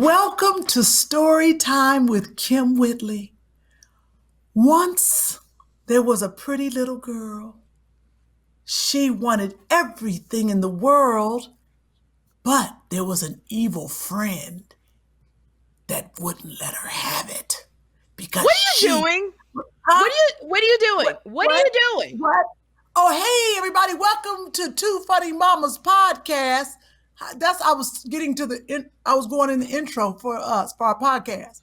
Welcome to Story Time with Kym Whitley. Once there was a pretty little girl. She wanted everything in the world, but there was an evil friend that wouldn't let her have it. Because What are you doing? Huh? What are you doing? What are you doing? What? Oh, hey, everybody. Welcome to Two Funny Mamas podcast. I was going in the intro for our podcast.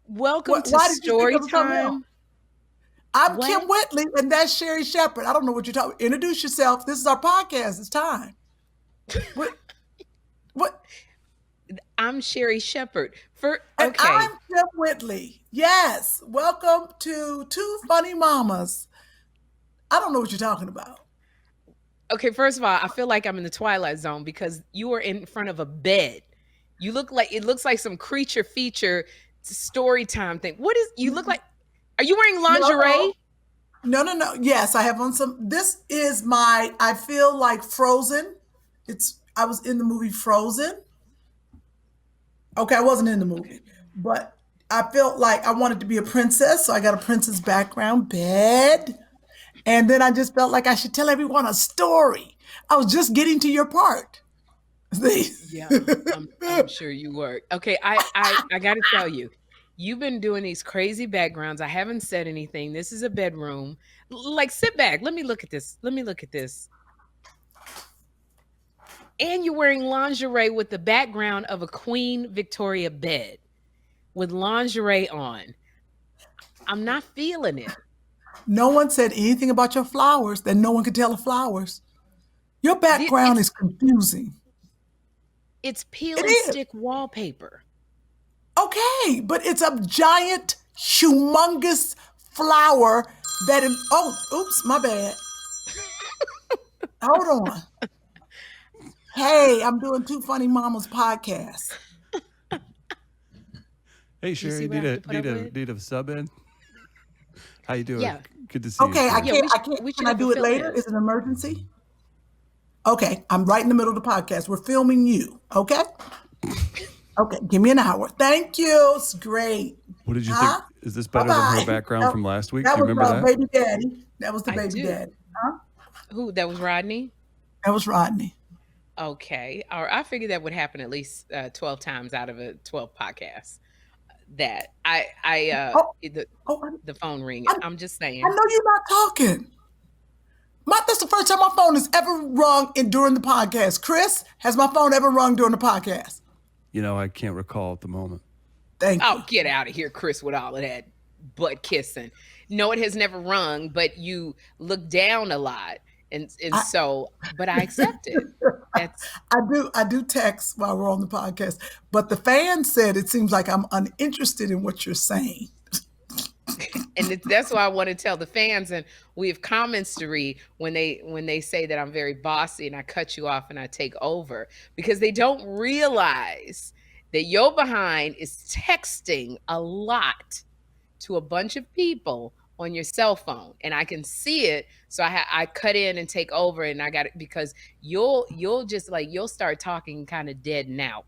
Welcome to Story Time. I'm Kym Whitley, and that's Sherri Shepherd. I don't know what you're talking about. Introduce yourself. This is our podcast. It's time. What? I'm Sherri Shepherd. And I'm Kym Whitley. Yes. Welcome to Two Funny Mamas. I don't know what you're talking about. Okay, first of all, I feel like I'm in the Twilight Zone because you are in front of a bed. It looks like some creature feature story time thing. You look like, are you wearing lingerie? No. Yes, I have on some. This is I feel like Frozen. I was in the movie Frozen. Okay, I wasn't in the movie, but I felt like I wanted to be a princess, so I got a princess background bed. And then I just felt like I should tell everyone a story. I was just getting to your part. Yeah, I'm sure you were. Okay, I got to tell you, you've been doing these crazy backgrounds. I haven't said anything. This is a bedroom. Like, sit back. Let me look at this. And you're wearing lingerie with the background of a Queen Victoria bed with lingerie on. I'm not feeling it. No one said anything about your flowers that no one could tell the flowers. Your background is confusing. It's peel and stick wallpaper. Okay, but it's a giant, humongous flower that oops, my bad. Hold on. Hey, I'm doing Two Funny Mamas podcast. Hey, Sherri, need a sub in? How you doing? Yeah. Good to see you. Okay, I can't. Can I do it later? Is it an emergency? Okay, I'm right in the middle of the podcast. We're filming you, okay? Okay, give me an hour. Thank you. It's great. What did you think? Is this better than her background from last week? Do you remember that? Baby daddy. That was the baby daddy. Huh? Who? That was Rodney? That was Rodney. Okay. I figured that would happen at least 12 times out of a 12 podcast. That the phone ringing. I'm just saying. I know you're not talking. That's the first time my phone has ever rung during the podcast. Chris, has my phone ever rung during the podcast? I can't recall at the moment. Thank you. Oh, get out of here, Chris, with all of that butt kissing. No, it has never rung, but you look down a lot. But I accept it. I do text while we're on the podcast, but the fans said it seems like I'm uninterested in what you're saying. And that's why I want to tell the fans, and we have comments to read when they say that I'm very bossy and I cut you off and I take over, because they don't realize that your behind is texting a lot to a bunch of people on your cell phone, and I can see it. So I cut in and take over, and I got it because you'll just you'll start talking kind of dead now.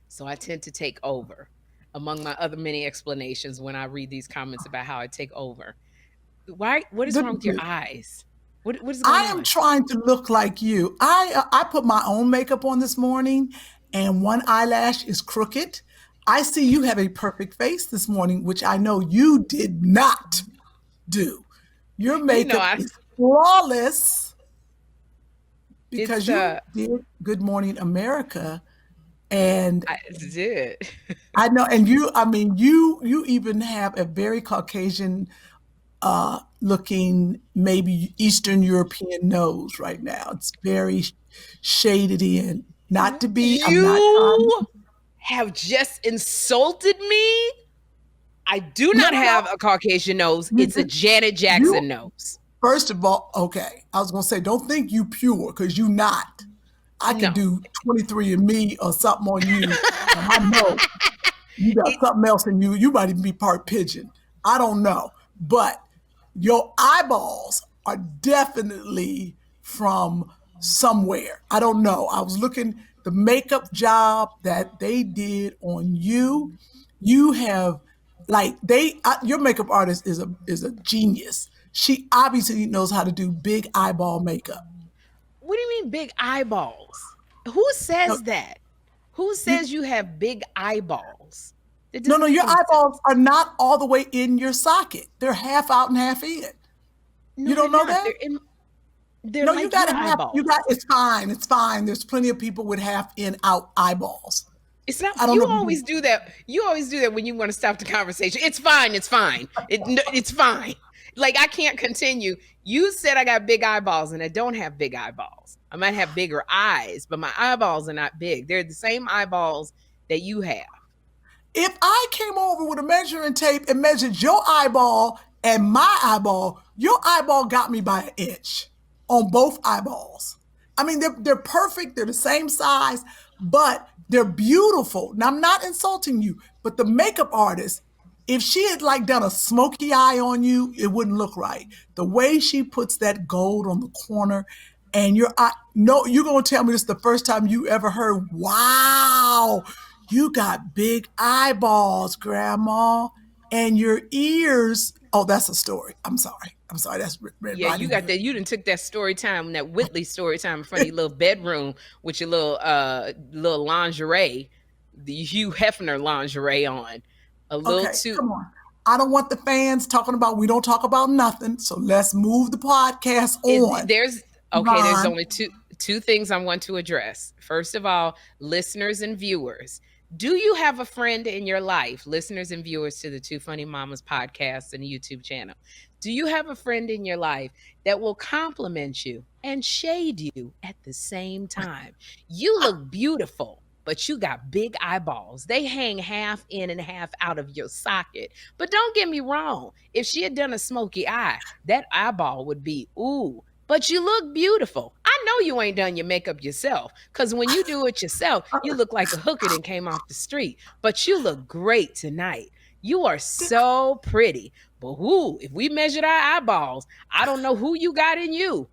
So I tend to take over, among my other many explanations when I read these comments about how I take over. Why? What is wrong with your eyes? What is going on? I am trying to look like you. I put my own makeup on this morning, and one eyelash is crooked. I see you have a perfect face this morning, which I know you did not do. Your makeup is flawless because you did Good Morning America. And I did. I know. And you even have a very Caucasian looking, maybe Eastern European nose right now. It's very shaded in. Not to be. You have just insulted me. I do not have a Caucasian nose. It's a Janet Jackson nose. First of all, okay. I was going to say, don't think you pure, because you not. I can do 23andMe or something on you. And I know you got something else in you. You might even be part pigeon. I don't know. But your eyeballs are definitely from somewhere. I don't know. I was looking, the makeup job that they did on you, you have like your makeup artist is a genius. She obviously knows how to do big eyeball makeup. What do you mean big eyeballs? Who No, says that? Who you, says you have big eyeballs? It no, doesn't no, make your any sense. eyeballs are not all the way in your socket. They're half out and half in. No, You they're don't know not. that? They're No, you like got your to have, you got, eyeballs. it's fine. It's fine. There's plenty of people with half in out eyeballs. It's not. I don't You know if you, always do that. You always do that when you want to stop the conversation. It's fine. It's fine. It's fine. Like I can't continue. You said I got big eyeballs, and I don't have big eyeballs. I might have bigger eyes, but my eyeballs are not big. They're the same eyeballs that you have. if I came over with a measuring tape and measured your eyeball and my eyeball, your eyeball got me by an inch on both eyeballs. I mean, they're perfect. They're the same size, but they're beautiful. Now, I'm not insulting you, but the makeup artist, if she had like done a smoky eye on you, it wouldn't look right. The way she puts that gold on the corner and your eye, no, you're going to tell me this is the first time you ever heard, wow, you got big eyeballs, Grandma, and your ears. Oh, that's a story. I'm sorry. That's Red Yeah, you Riding got Hood. that. You didn't took that story time, that Whitley story time in front of your little bedroom with your little lingerie, the Hugh Hefner lingerie on. A little Okay, too. come on. I don't want the fans talking about we don't talk about nothing. So let's move the podcast on. There's Ron. only two things I want to address. First of all, listeners and viewers. Do you have a friend in your life, listeners and viewers to the Two Funny Mamas podcast and YouTube channel? Do you have a friend in your life that will compliment you and shade you at the same time? You look beautiful, but you got big eyeballs. They hang half in and half out of your socket. But don't get me wrong. If she had done a smoky eye, that eyeball would be, ooh, but you look beautiful. I know you ain't done your makeup yourself, because when you do it yourself, you look like a hooker that came off the street. But you look great tonight. You are so pretty. But who, if we measured our eyeballs, I don't know who you got in you.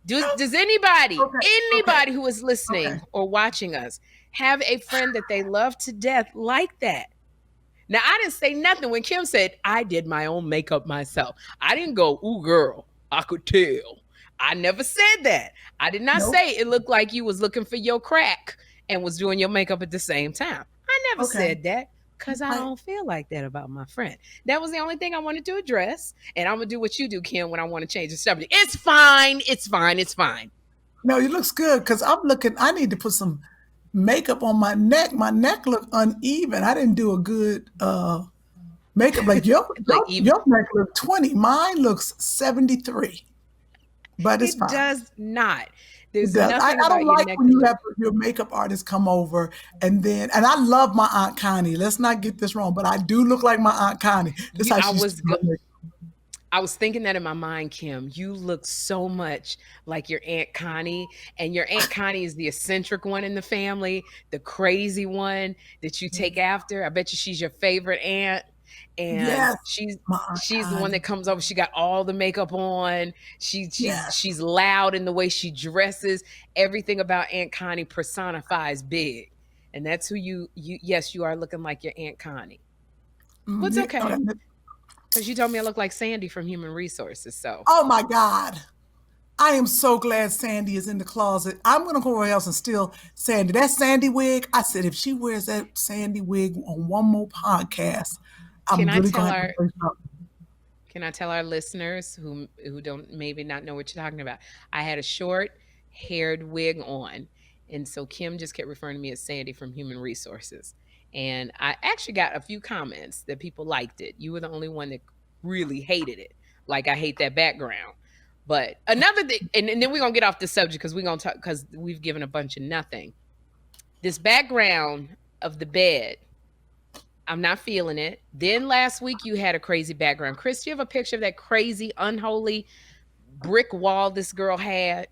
Does anybody Okay. who is listening or watching us have a friend that they love to death like that? Now, I didn't say nothing when Kym said, I did my own makeup myself. I didn't go, ooh, girl, I could tell. I never said that. I did not Nope. say it looked like you was looking for your crack and was doing your makeup at the same time. I never Okay. said that because I don't feel like that about my friend. That was the only thing I wanted to address. And I'm going to do what you do, Kym, when I want to change the subject. It's fine. It's fine. It's fine. No, it looks good because I'm looking, I need to put some makeup on my neck. My neck look uneven. I didn't do a good makeup. Like your neck look 20. Mine looks 73. But it's It fine. does not. There's It does. nothing I about don't your like neck. when you have your makeup artist come over and I love my Aunt Connie. Let's not get this wrong, but I do look like my Aunt Connie. This is how she's I was thinking that in my mind, Kym. You look so much like your Aunt Connie, and your Aunt Connie is the eccentric one in the family, the crazy one that you take after. I bet you she's your favorite aunt, and Yes, she's my Aunt she's the one Connie. that comes over. She got all the makeup on. Yes. She's loud in the way she dresses. Everything about Aunt Connie personifies big, and that's who you. Yes, you are looking like your Aunt Connie. What's okay? Because you told me I look like Sandy from Human Resources. So, oh my God. I am so glad Sandy is in the closet. I'm going to go somewhere else and steal Sandy. That Sandy wig, I said, if she wears that Sandy wig on one more podcast, I'm really going to have to say something. Can I tell our listeners who don't maybe not know what you're talking about? I had a short haired wig on. And so Kym just kept referring to me as Sandy from Human Resources. And I actually got a few comments that people liked it. You were the only one that really hated it. Like, I hate that background. But another thing, and then we're going to get off the subject because we're going to talk, because we've given a bunch of nothing. This background of the bed, I'm not feeling it. Then last week you had a crazy background. Chris, do you have a picture of that crazy, unholy brick wall this girl had?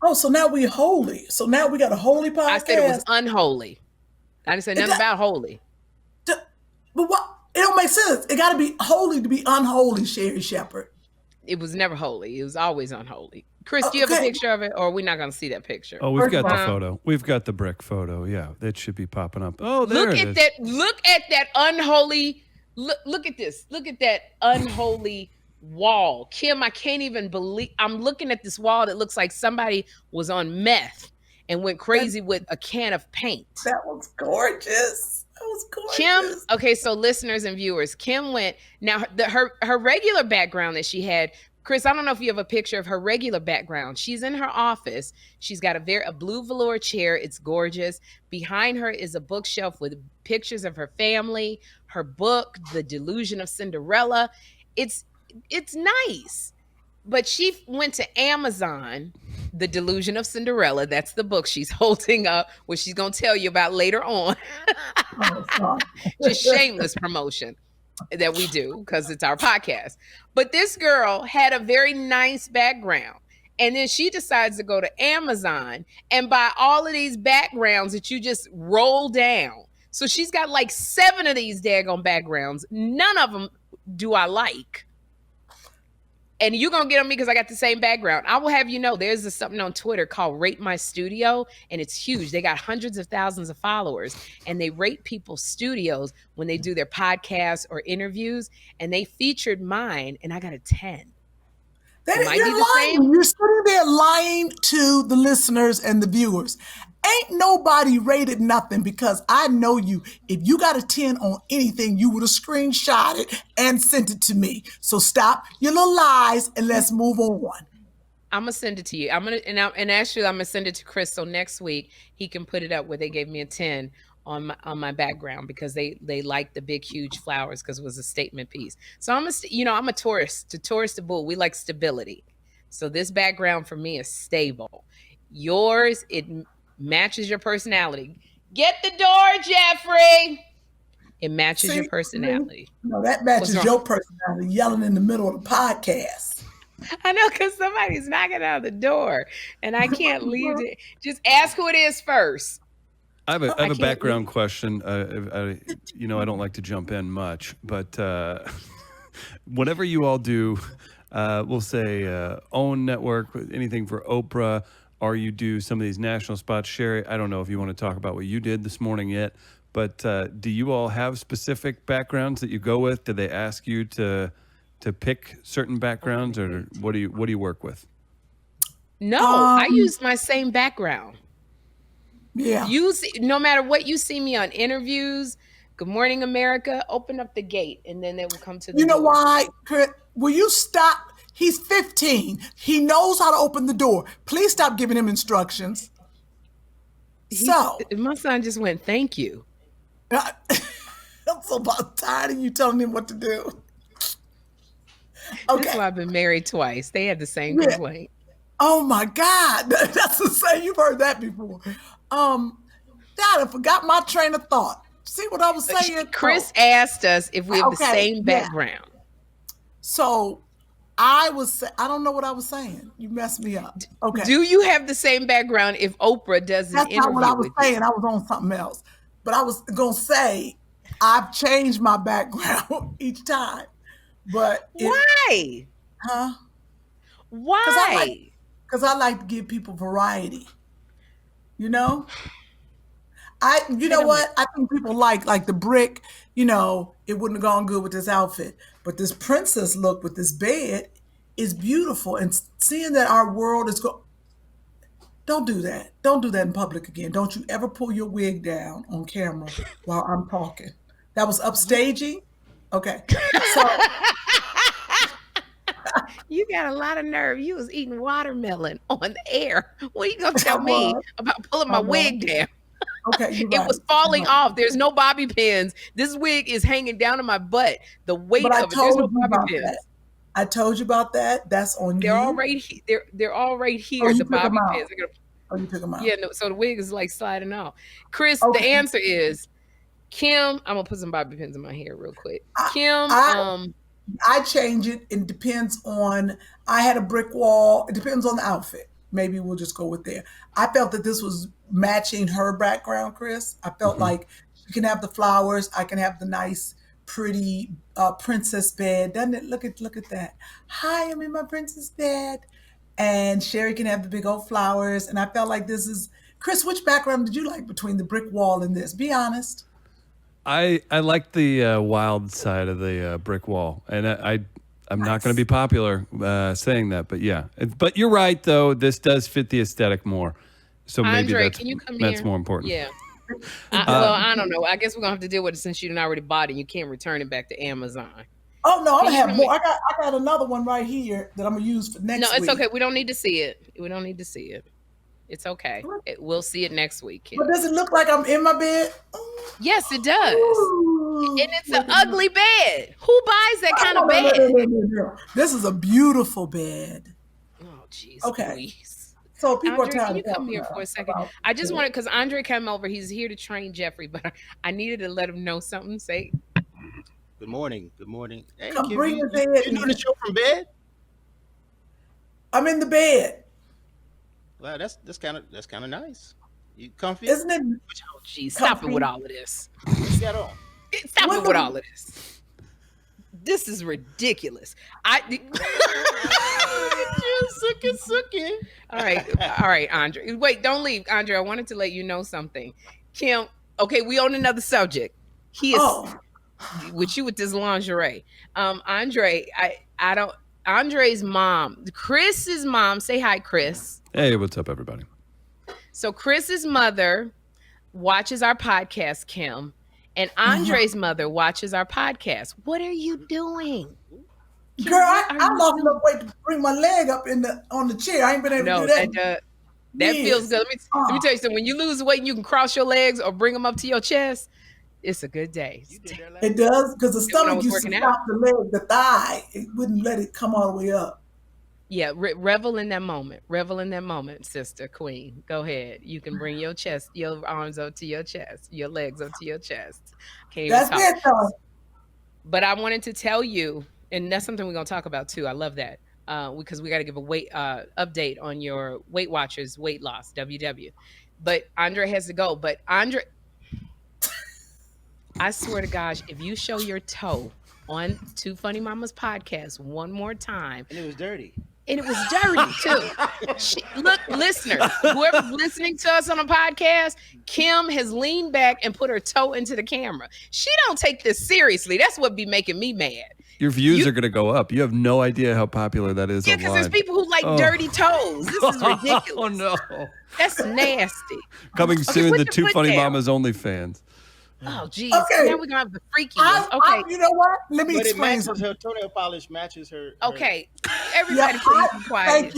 Oh, so now we're holy. So now we got a holy podcast. I said it was unholy. I didn't say nothing about holy. But what? It don't make sense. It got to be holy to be unholy, Sherri Shepherd. It was never holy. It was always unholy. Chris, do you have a picture of it, or are we not going to see that picture? Oh, we've got the photo. We've got the brick photo. Yeah, that should be popping up. Oh, there it is. Look at that unholy. Look at this. Look at that unholy wall. Kym, I can't even believe. I'm looking at this wall that looks like somebody was on meth and went crazy with a can of paint. That was gorgeous. That was gorgeous. Kym, okay, so listeners and viewers, Kym went. Now, her regular background that she had. Chris, I don't know if you have a picture of her regular background. She's in her office. She's got a blue velour chair. It's gorgeous. Behind her is a bookshelf with pictures of her family, her book, The Delusion of Cinderella. It's nice. But she went to Amazon, The Delusion of Cinderella. That's the book she's holding up, which she's going to tell you about later on. Just shameless promotion that we do because it's our podcast. But this girl had a very nice background. And then she decides to go to Amazon and buy all of these backgrounds that you just roll down. So she's got like 7 of these daggone backgrounds. None of them do I like. And you're going to get on me because I got the same background. I will have you know, there's something on Twitter called Rate My Studio, and it's huge. They got hundreds of thousands of followers, and they rate people's studios when they do their podcasts or interviews, and they featured mine, and I got a 10. You're lying. You're sitting there lying to the listeners and the viewers. Ain't nobody rated nothing because I know you. If you got a 10 on anything, you would have screenshot it and sent it to me. So stop your little lies and let's move on. I'm gonna send it to you. I'm gonna send it to Chris so next week he can put it up where they gave me a 10 on my background because they liked the big huge flowers because it was a statement piece. So I'm a tourist. To tourist to bull, we like stability. So this background for me is stable. Yours, it matches your personality. Get the door, Jeffrey. It matches your personality. No, that matches your personality, yelling in the middle of the podcast. I know, because somebody's knocking on the door and I can't leave it. Just ask who it is first. I have a background question. I don't like to jump in much, but whenever you all do, we'll say own network, anything for Oprah, or you do some of these national spots. Sherri, I don't know if you want to talk about what you did this morning yet, but do you all have specific backgrounds that you go with? Do they ask you to pick certain backgrounds, or what do you work with? No, I use my same background. Yeah. No matter what you see me on interviews, Good Morning America, open up the gate, and then they will come to the door. You know why, Chris? Will you stop? He's 15. He knows how to open the door. Please stop giving him instructions. My son just went, thank you. I'm so about tired of you telling him what to do. Okay. That's why I've been married twice. They had the same complaint. Oh my God. That's the same. You've heard that before. Dad, I forgot my train of thought. See what I was saying? Chris asked us if we have the same background. So I don't know what I was saying. You messed me up. Okay. Do you have the same background if Oprah does an interview? That's not what I was saying. I was on something else. But I was going to say, I've changed my background each time. But why? Huh? Why? Because I like to give people variety. You know? You know what? I think people like the brick, it wouldn't have gone good with this outfit. But this princess look with this bed is beautiful. And seeing that our world is don't do that. Don't do that in public again. Don't you ever pull your wig down on camera while I'm talking. That was upstaging. Okay. So you got a lot of nerve. You was eating watermelon on the air. What are you gonna tell me about pulling my wig down? Okay, it was falling off. There's no bobby pins. This wig is hanging down to my butt. The weight of it. There's no bobby pins. I told you about that. That's on you. They're all right here. The bobby pins. You took them out. Yeah, no, so the wig is like sliding off. Chris, the answer is Kym. I'm gonna put some bobby pins in my hair real quick. Kym. I change it. It depends on. I had a brick wall. It depends on the outfit. Maybe we'll just go with there. I felt that this was matching her background, Chris. I felt like you can have the flowers. I can have the nice, pretty princess bed. Doesn't it? Look at that. Hi, I'm in my princess bed. and Sherri can have the big old flowers. And I felt like this is Chris. Which background did you like between the brick wall and this? Be honest. I like the wild side of the brick wall, and I'm not going to Nice. be popular saying that, but yeah. But you're right, though. This does fit the aesthetic more, so maybe Andre, can you come that's here? more important. Yeah. Well, I don't know. I guess we're gonna have to deal with it since you didn't already bought it. You can't return it back to Amazon. Oh no, I'm Can gonna you have come more. I got another one right here that I'm gonna use for next No, it's week. okay. We don't need to see it. We don't need to see it. It's okay. We'll see it next week. Kim. But does it look like I'm in my bed? Yes, it does. Ooh. And it's an ugly bed. Who buys that kind of bed? No. This is a beautiful bed. Oh, jeez. Okay. Please. So people Andre, are can tired you of come talking here for a about- second? about- I just wanted, because Andre came over. He's here to train Jeffrey, but I needed to let him know something. Say, Good morning. Good morning. Hey, Come Kym, bring you, the you, bed. you doing the show from bed? I'm in the bed. Well, that's kind of nice. You comfy? Isn't it? oh, geez, stop it Comfy. with all of this. What you got on? Stop When it with the- all of this. This is ridiculous. Sucky. All right, Andre. Wait, don't leave, Andre. I wanted to let you know something. Kym, okay, we on another subject. He is Oh, with you with this lingerie. Andre, I don't. Andre's mom, Chris's mom. Say hi, Chris. Hey, what's up, everybody? So Chris's mother watches our podcast, Kym, and Andre's mother watches our podcast. What are you doing? Kym, girl, what are I you lost doing? enough weight to bring my leg up on the chair. I ain't been able to No, do that. that feels Yes. good. Let me tell you something. When you lose weight and you can cross your legs or bring them up to your chest, it's a good day. You did that last It does because the when I stomach was used to working out. stop the leg, the thigh. It wouldn't let it come all the way up. Yeah, revel in that moment. Revel in that moment, sister, queen. Go ahead. You can bring your chest, your arms up to your chest, your legs up to your chest. Can't even That's talk. it, though. But I wanted to tell you, and that's something we're gonna talk about too. I love that because we got to give a weight update on your Weight Watchers weight loss, WW. But Andre has to go. But Andre, I swear to gosh, if you show your toe on Two Funny Mamas podcast one more time, and it was dirty. and it was dirty too. Look, listeners, whoever's listening to us on a podcast, Kym has leaned back and put her toe into the camera. She don't take this seriously. That's what be making me mad. Your views are going to go up. You have no idea how popular that is Yeah, because online. there's people who like dirty toes. This is ridiculous. Oh, no. That's nasty. Coming soon, put the your Two foot Funny down. Mamas OnlyFans. Oh, geez. Okay. Now we're going to have the freaky ones. Okay. You know what? Let me But it explain matches something. her toenail polish. Matches her. Okay. Yeah, Everybody please be quiet.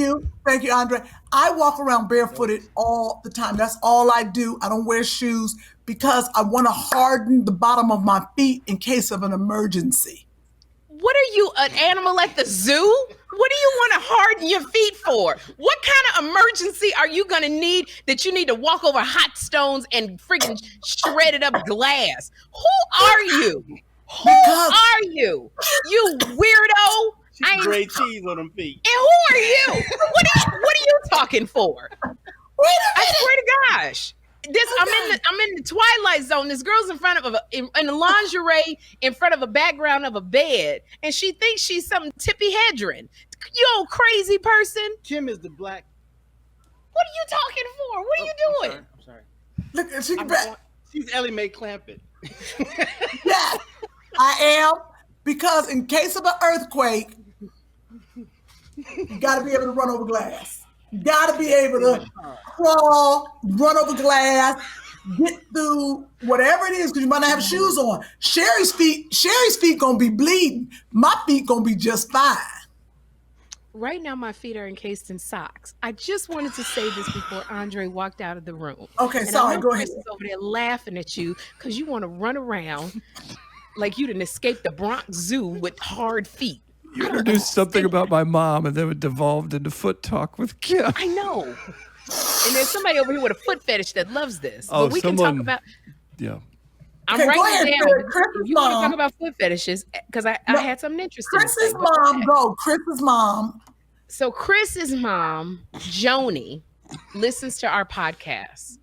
Thank you, Andre. I walk around barefooted all the time. That's all I do. I don't wear shoes because I want to harden the bottom of my feet in case of an emergency. What are you, an animal at the zoo? What do you want to harden your feet for? What kind of emergency are you going to need that you need to walk over hot stones and freaking shredded up glass? Who are you? Who are you? You weirdo. She grade cheese on them feet. And who are you? What are you talking for? Wait a I minute. swear to gosh. I'm in the twilight zone. This girl's in front of in a lingerie in front of a background of a bed, and she thinks she's some Tippi Hedren. You old crazy person. Kym is the black. What are you talking for? What are you doing? I'm sorry. Look, she I'm can going- She's Ellie Mae Clampett. yes, I am. Because in case of an earthquake, you got to be able to run over glass. You got to be able to crawl, run over glass, get through whatever it is because you might not have shoes on. Sherri's feet gonna be bleeding. My feet gonna be just fine. Right now, my feet are encased in socks. I just wanted to say this before Andre walked out of the room. Okay, And sorry, I know go Chris ahead. is over there laughing at you because you want to run around like you didn't escape the Bronx Zoo with hard feet. You introduced something about my mom, and then it devolved into foot talk with Kym. I know. And there's somebody over here with a foot fetish that loves this. Oh, But we can someone- talk about. Yeah. I'm Okay, go writing ahead, it down. Chris. Chris's If you want to mom- talk about foot fetishes, because I had something interesting. to Chris's say, but mom, okay. go. Chris's mom. So Chris's mom, Joni, listens to our podcast.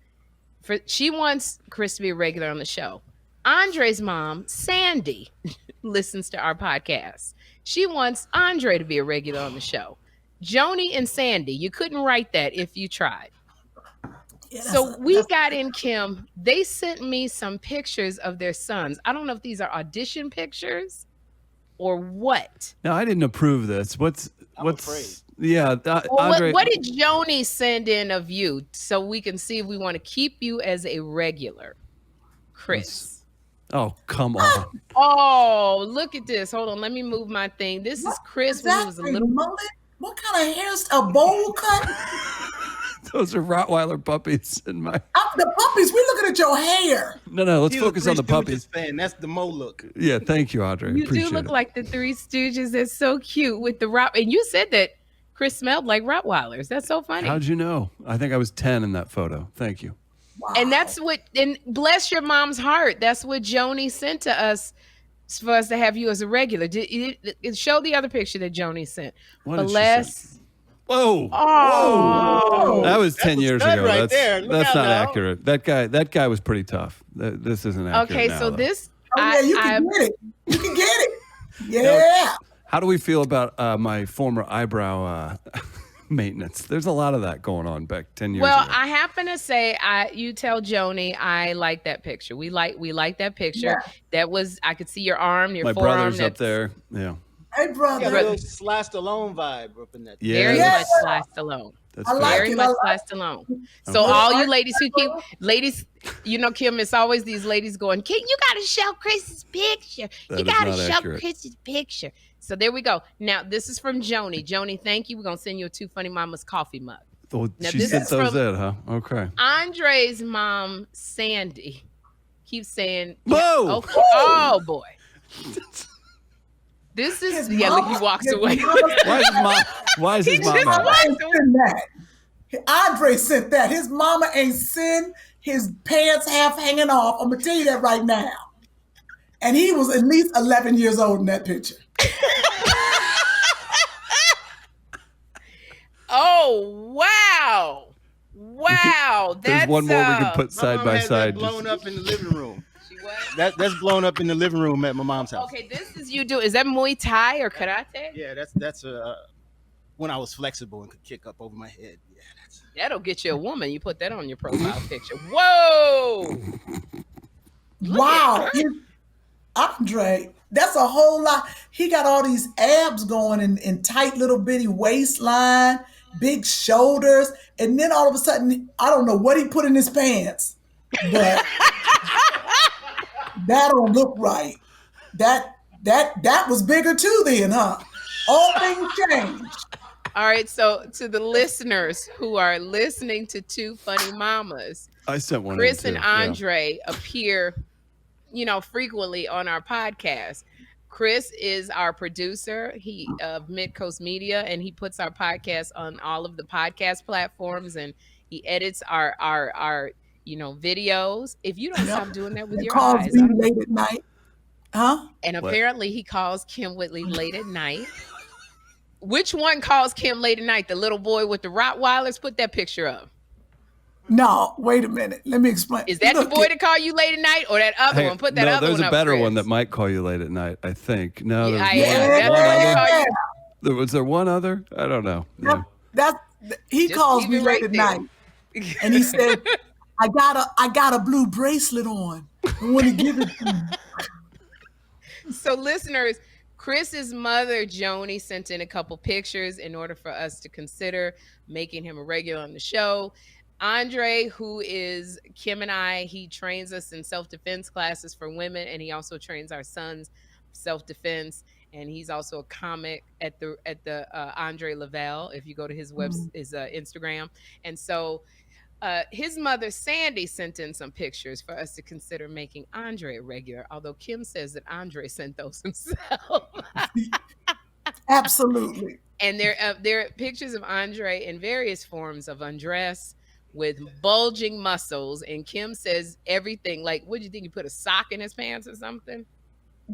She wants Chris to be a regular on the show. Andre's mom, Sandy, listens to our podcast. She wants Andre to be a regular on the show. Joni and Sandy. You couldn't write that if you tried. Yeah, So we got in, Kym. They sent me some pictures of their sons. I don't know if these are audition pictures or what. No, I didn't approve this. What's afraid. Yeah, Well, Andre. what did Joni send in of you so we can see if we want to keep you as a regular, Chris? Oh, come on. Oh, look at this. Hold on. Let me move my thing. This is Chris when he was a little. mullet? What kind of hair's a bowl cut? Those are Rottweiler puppies in my. The puppies. We're looking at your hair. No. Let's He's a focus on the Three Stooges puppies. fan. That's the Mo look. Yeah, thank you, Andre. You Appreciate do look it. like the Three Stooges. That's so cute with the Rott. And you said that Chris smelled like Rottweilers. That's so funny. How'd you know? I think I was 10 in that photo. Thank you. Wow. And that's what. And bless your mom's heart. That's what Joni sent to us for us to have you as a regular. Show the other picture that Joni sent. What did she Bless. send? Whoa. Oh. That was 10 a years stud ago. right there. Look That's out not now. accurate. That guy was pretty tough. This isn't accurate. Okay, now, so though. this. yeah, you can get it. You can get it. Yeah. How do we feel about my former eyebrow maintenance? There's a lot of that going on back 10 years Well, ago. I happen to say, you tell Joni I like that picture. We like that picture. Yeah. That was, I could see your arm, your My forearm. brother's up there. Yeah. Hey, brother. Yeah, a little Sly Stallone vibe up in that. Yeah. Very Yeah. much Sly Stallone. That's I good. like Very it. much I Sly Stallone. So Okay. all you ladies who keep, Kym, it's always these ladies going, Kym, you got to show Chris's picture. That You is got to not show accurate. Chris's picture. So there we go. Now, this is from Joni. Joni, thank you. We're going to send you a Two Funny Mamas coffee mug. Oh, Now, she this sent is those from- in, huh? Okay. Andre's mom, Sandy, keeps saying, Whoa! okay. Oh, boy. This is, His look, mama- he walks his away. mama- Why is his mom just out? walked ain't send that. Andre sent that. His mama ain't send his pants half hanging off. I'm gonna tell you that right now. And he was at least 11 years old in that picture. Oh, wow. Wow. There's one more we can put My side mom by has side. that blown up in the living room. She what? That's blown up in the living room at my mom's house. Okay, this is you do. Is that Muay Thai or karate? Yeah, that's when I was flexible and could kick up over my head. Yeah, that's. That'll get you a woman. You put that on your profile picture. Whoa. Look Wow. at her. Andre, that's a whole lot. He got all these abs going in tight little bitty waistline, big shoulders, and then all of a sudden, I don't know what he put in his pants, but that don't look right. That was bigger too then, huh? All things changed. All right, so to the listeners who are listening to Two Funny Mamas, I sent one. Chris in and too. Andre appear, frequently on our podcast. Chris is our producer, he of Midcoast Media, and he puts our podcast on all of the podcast platforms, and he edits our videos. If you don't stop doing that with He your calls eyes, me I don't- late at night. Huh? and What? apparently he calls Kym Whitley late at night. Which one calls Kym late at night? The little boy with the Rottweilers? Put that picture up. No, wait a minute. Let me explain. Is that Look, the boy that call you late at night, or that other Hey, one? Put that no, other there's one a up, better Chris. one that might call you late at night. I think. No, Yeah, there's yeah, one that's other. the one that call you. Was there one other? I don't know. Yeah. He Just calls leave me it late right at there. night, and he said, "I got a blue bracelet on. I want to give it to you." So, listeners, Chris's mother, Joni, sent in a couple pictures in order for us to consider making him a regular on the show. Andre, who is Kym and I, he trains us in self-defense classes for women, and he also trains our sons self-defense. And he's also a comic at the Andre Lavelle. If you go to his his Instagram, and so his mother Sandy sent in some pictures for us to consider making Andre a regular. Although Kym says that Andre sent those himself. Absolutely. And there are pictures of Andre in various forms of undress with bulging muscles. And Kym says everything like, what do you think? You put a sock in his pants or something?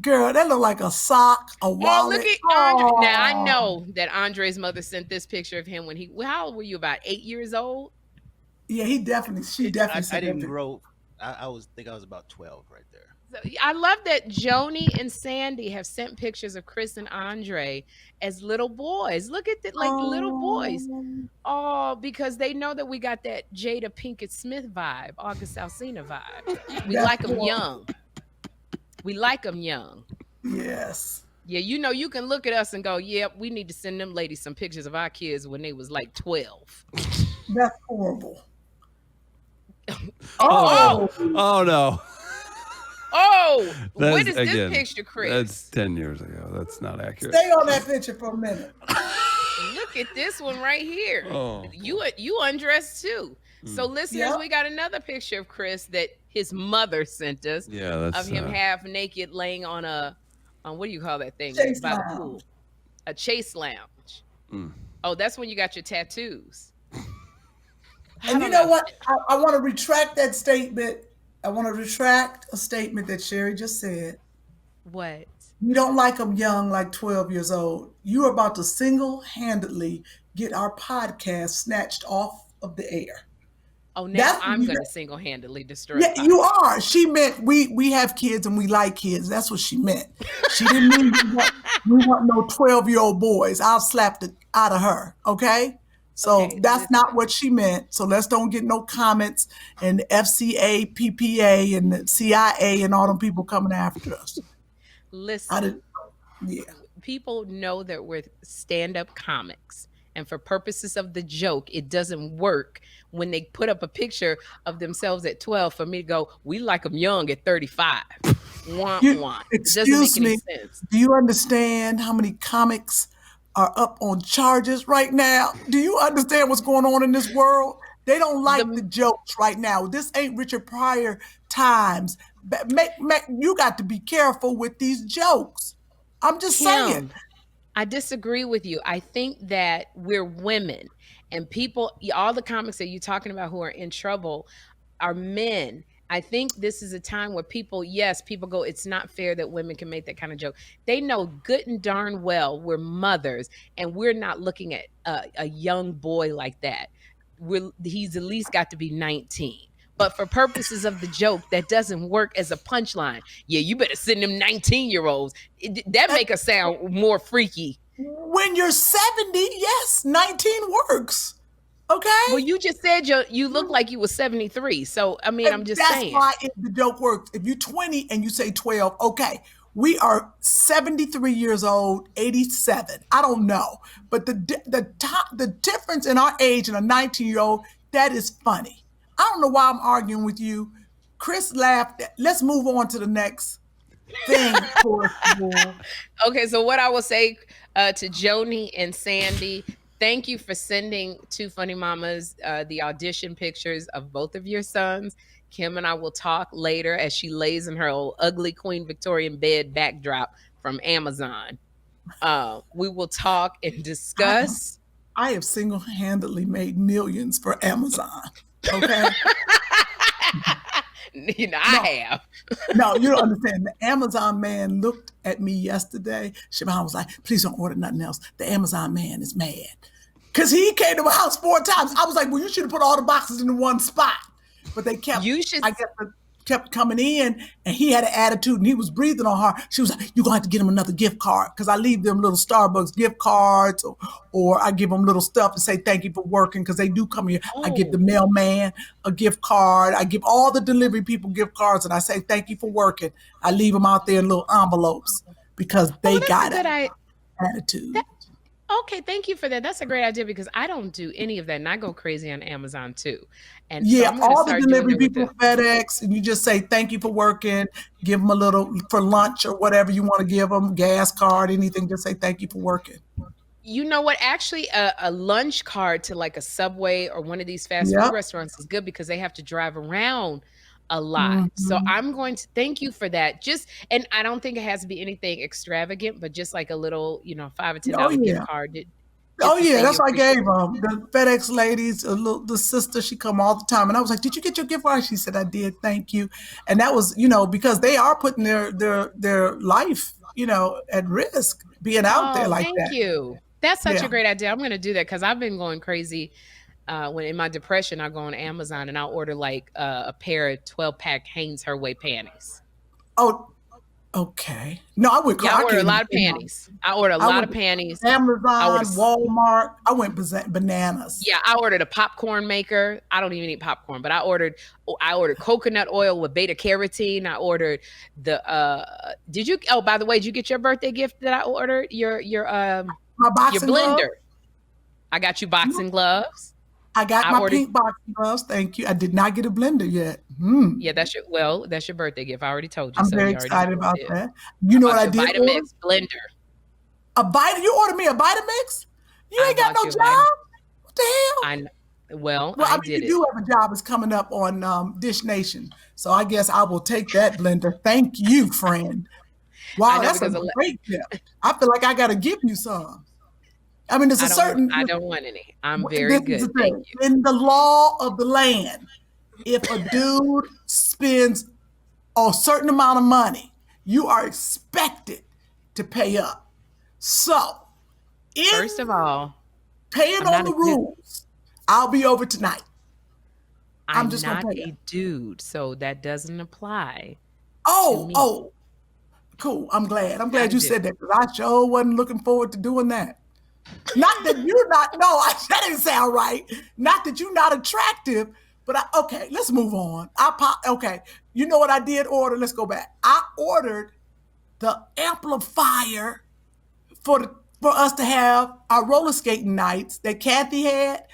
Girl, that look like a sock, a Oh, wallet. look at Andre. Now, I know that Andre's mother sent this picture of him when how old were you? About 8 years old? Yeah, she definitely I said didn't that. grow. I was think I was about 12 right there. I love that Joni and Sandy have sent pictures of Chris and Andre as little boys. Look at that, like little boys. Oh, Oh, because they know that we got that Jada Pinkett Smith vibe, August Alsina vibe. We that's like them horrible. young. We like them young. Yes. Yeah, you know, you can look at us and go, "Yep, we need to send them ladies some pictures of our kids when they was like 12." That's horrible. Oh, Oh, no. Oh, no. Oh, That's, what is this again, picture, Chris? That's 10 years ago. That's not accurate. stay on that picture for a minute. Look at this one right here. Oh. You undressed too. So listeners, Yep. we got another picture of Chris that his mother sent us Yeah, that's of him half naked laying on what do you call that thing? Chase By the lounge. pool. A chase lounge. Mm. Oh, that's when you got your tattoos. And you know what? I want to retract that statement. I want to retract a statement that Sherri just said. What? You don't like them young, like 12 years old. You are about to single-handedly get our podcast snatched off of the air. Oh, now That's- I'm going to single-handedly destroy Yeah, the you podcast. are. She meant we have kids and we like kids. That's what she meant. She didn't mean we want no 12-year-old boys. I'll slap it out of her. Okay? So Okay, that's listen. not what she meant. So let's don't get no comments and the FCA, PPA, and the CIA and all them people coming after us. Listen. I didn't. Yeah. People know that we're stand-up comics, and for purposes of the joke, it doesn't work when they put up a picture of themselves at 12 for me to go, we like them young at 35. Wah, wah. It doesn't Excuse make any me. sense. Do you understand how many comics are up on charges right now? Do you understand what's going on in this world? They don't like the jokes right now. This ain't Richard Pryor times. You got to be careful with these jokes. I'm just saying. Kym, I disagree with you. I think that we're women, and people, all the comics that you're talking about who are in trouble are men. I think this is a time where people go, it's not fair that women can make that kind of joke. They know good and darn well we're mothers, and we're not looking at a young boy like that. He's at least got to be 19. But for purposes of the joke, that doesn't work as a punchline. Yeah, you better send them 19-year-olds. That make us sound more freaky. When you're 70, yes, 19 works. Okay? Well, you just said you look like you were 73. So, I mean, I'm just saying. That's why the joke works. If you're 20 and you say 12, okay. We are 73 years old, 87. I don't know. But the difference in our age and a 19-year-old, that is funny. I don't know why I'm arguing with you. Chris laughed. Let's move on to the next thing. Okay, so what I will say to Joni and Sandy, thank you for sending to Funny Mamas the audition pictures of both of your sons. Kym and I will talk later as she lays in her old ugly Queen Victorian bed backdrop from Amazon. We will talk and discuss. I have single-handedly made millions for Amazon. Okay? You know, I have. No, you don't understand. The Amazon man looked at me yesterday. Siobhan was like, please don't order nothing else. The Amazon man is mad. Because he came to my house 4 times. I was like, well, you should have put all the boxes in one spot. But they kept, kept coming in, and he had an attitude, and he was breathing on her. She was like, you're going to have to get him another gift card, because I leave them little Starbucks gift cards, or I give them little stuff and say thank you for working, because they do come here. I give the mailman a gift card. I give all the delivery people gift cards, and I say thank you for working. I leave them out there in little envelopes, because they got an attitude. Okay, thank you for that. That's a great idea, because I don't do any of that, and I go crazy on Amazon too. And yeah, so all the delivery people, FedEx, and you just say thank you for working, give them a little for lunch or whatever you want to give them, gas card, anything. Just say thank you for working. You know what? Actually, a lunch card to like a Subway or one of these fast food restaurants is good, because they have to drive around a lot. Mm-hmm. So I'm going to thank you for that. And I don't think it has to be anything extravagant, but just like a little, $5 or $10 gift card. That's what I gave them. The FedEx ladies, the sister, she come all the time. And I was like, did you get your gift card? She said, I did. Thank you. And that was, because they are putting their life, at risk being out there like that. Thank you. That's such a great idea. I'm going to do that, because I've been going crazy when in my depression, I go on Amazon and I'll order like a pair of 12-pack Hanes Her Way panties. Oh, okay. No, I went. Yeah, I order a can't lot of even- panties. I order a I lot went of panties. Amazon, I ordered- Walmart. I went bananas. Yeah, I ordered a popcorn maker. I don't even eat popcorn, but I ordered coconut oil with beta carotene. I ordered by the way, did you get your birthday gift that I ordered? Your My boxing blender. glove. I got you boxing gloves. I got my pink boxing gloves. Thank you. I did not get a blender yet. Yeah, that's your birthday gift. I already told you. I'm so very excited about that. You know what I did? Vitamix blender. You ordered me a Vitamix? You ain't got no job? What the hell? I mean, I did you do have a job. It's coming up on Dish Nation. So I guess I will take that blender. Thank you, friend. Wow, that's a great gift. I feel like I got to give you some. I mean, there's I don't want any. I'm very good. Thank you. In the law of the land, if a dude spends a certain amount of money, you are expected to pay up. So, first of all, paying on the rules, I'll be over tonight. I'm just not a dude, so that doesn't apply. Oh, cool. I'm glad you said that, because I sure wasn't looking forward to doing that. Not that you're not, no, that didn't sound right. Not that you're not attractive, but okay, let's move on. Okay, you know what I did order? Let's go back. I ordered the amplifier for us to have our roller skating nights that Kathy had.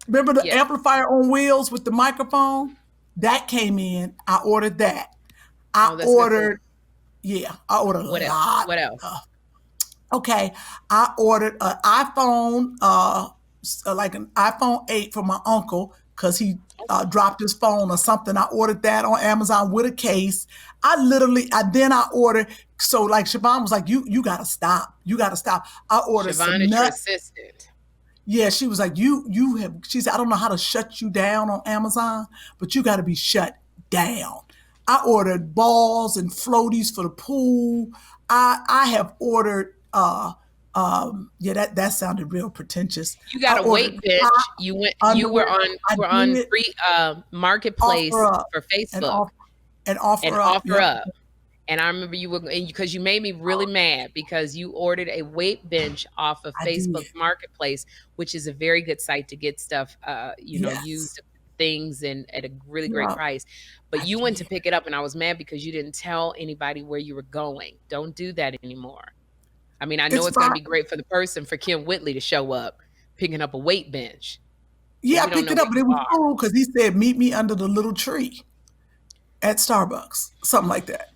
Remember the amplifier on wheels with the microphone? That came in. I ordered that. I ordered a lot. What else? Okay, I ordered an iPhone, like an iPhone 8 for my uncle, because he dropped his phone or something. I ordered that on Amazon with a case. I ordered, so like Siobhan was like, you gotta stop. You gotta stop. I ordered Siobhan is your assistant. Yeah, she was like, she said, I don't know how to shut you down on Amazon, but you gotta be shut down. I ordered balls and floaties for the pool. I have ordered that sounded real pretentious. You got a weight bench. You were on free marketplace for Facebook and offer up. And I remember because you made me really mad because you ordered a weight bench off of Facebook Marketplace, which is a very good site to get stuff, used things and at a really great price. But you went to pick it up and I was mad because you didn't tell anybody where you were going. Don't do that anymore. I mean, I know it's going to be great for the person, for Kym Whitley to show up picking up a weight bench. Yeah, I picked it up, but it was cool because he said, meet me under the little tree at Starbucks, something like that.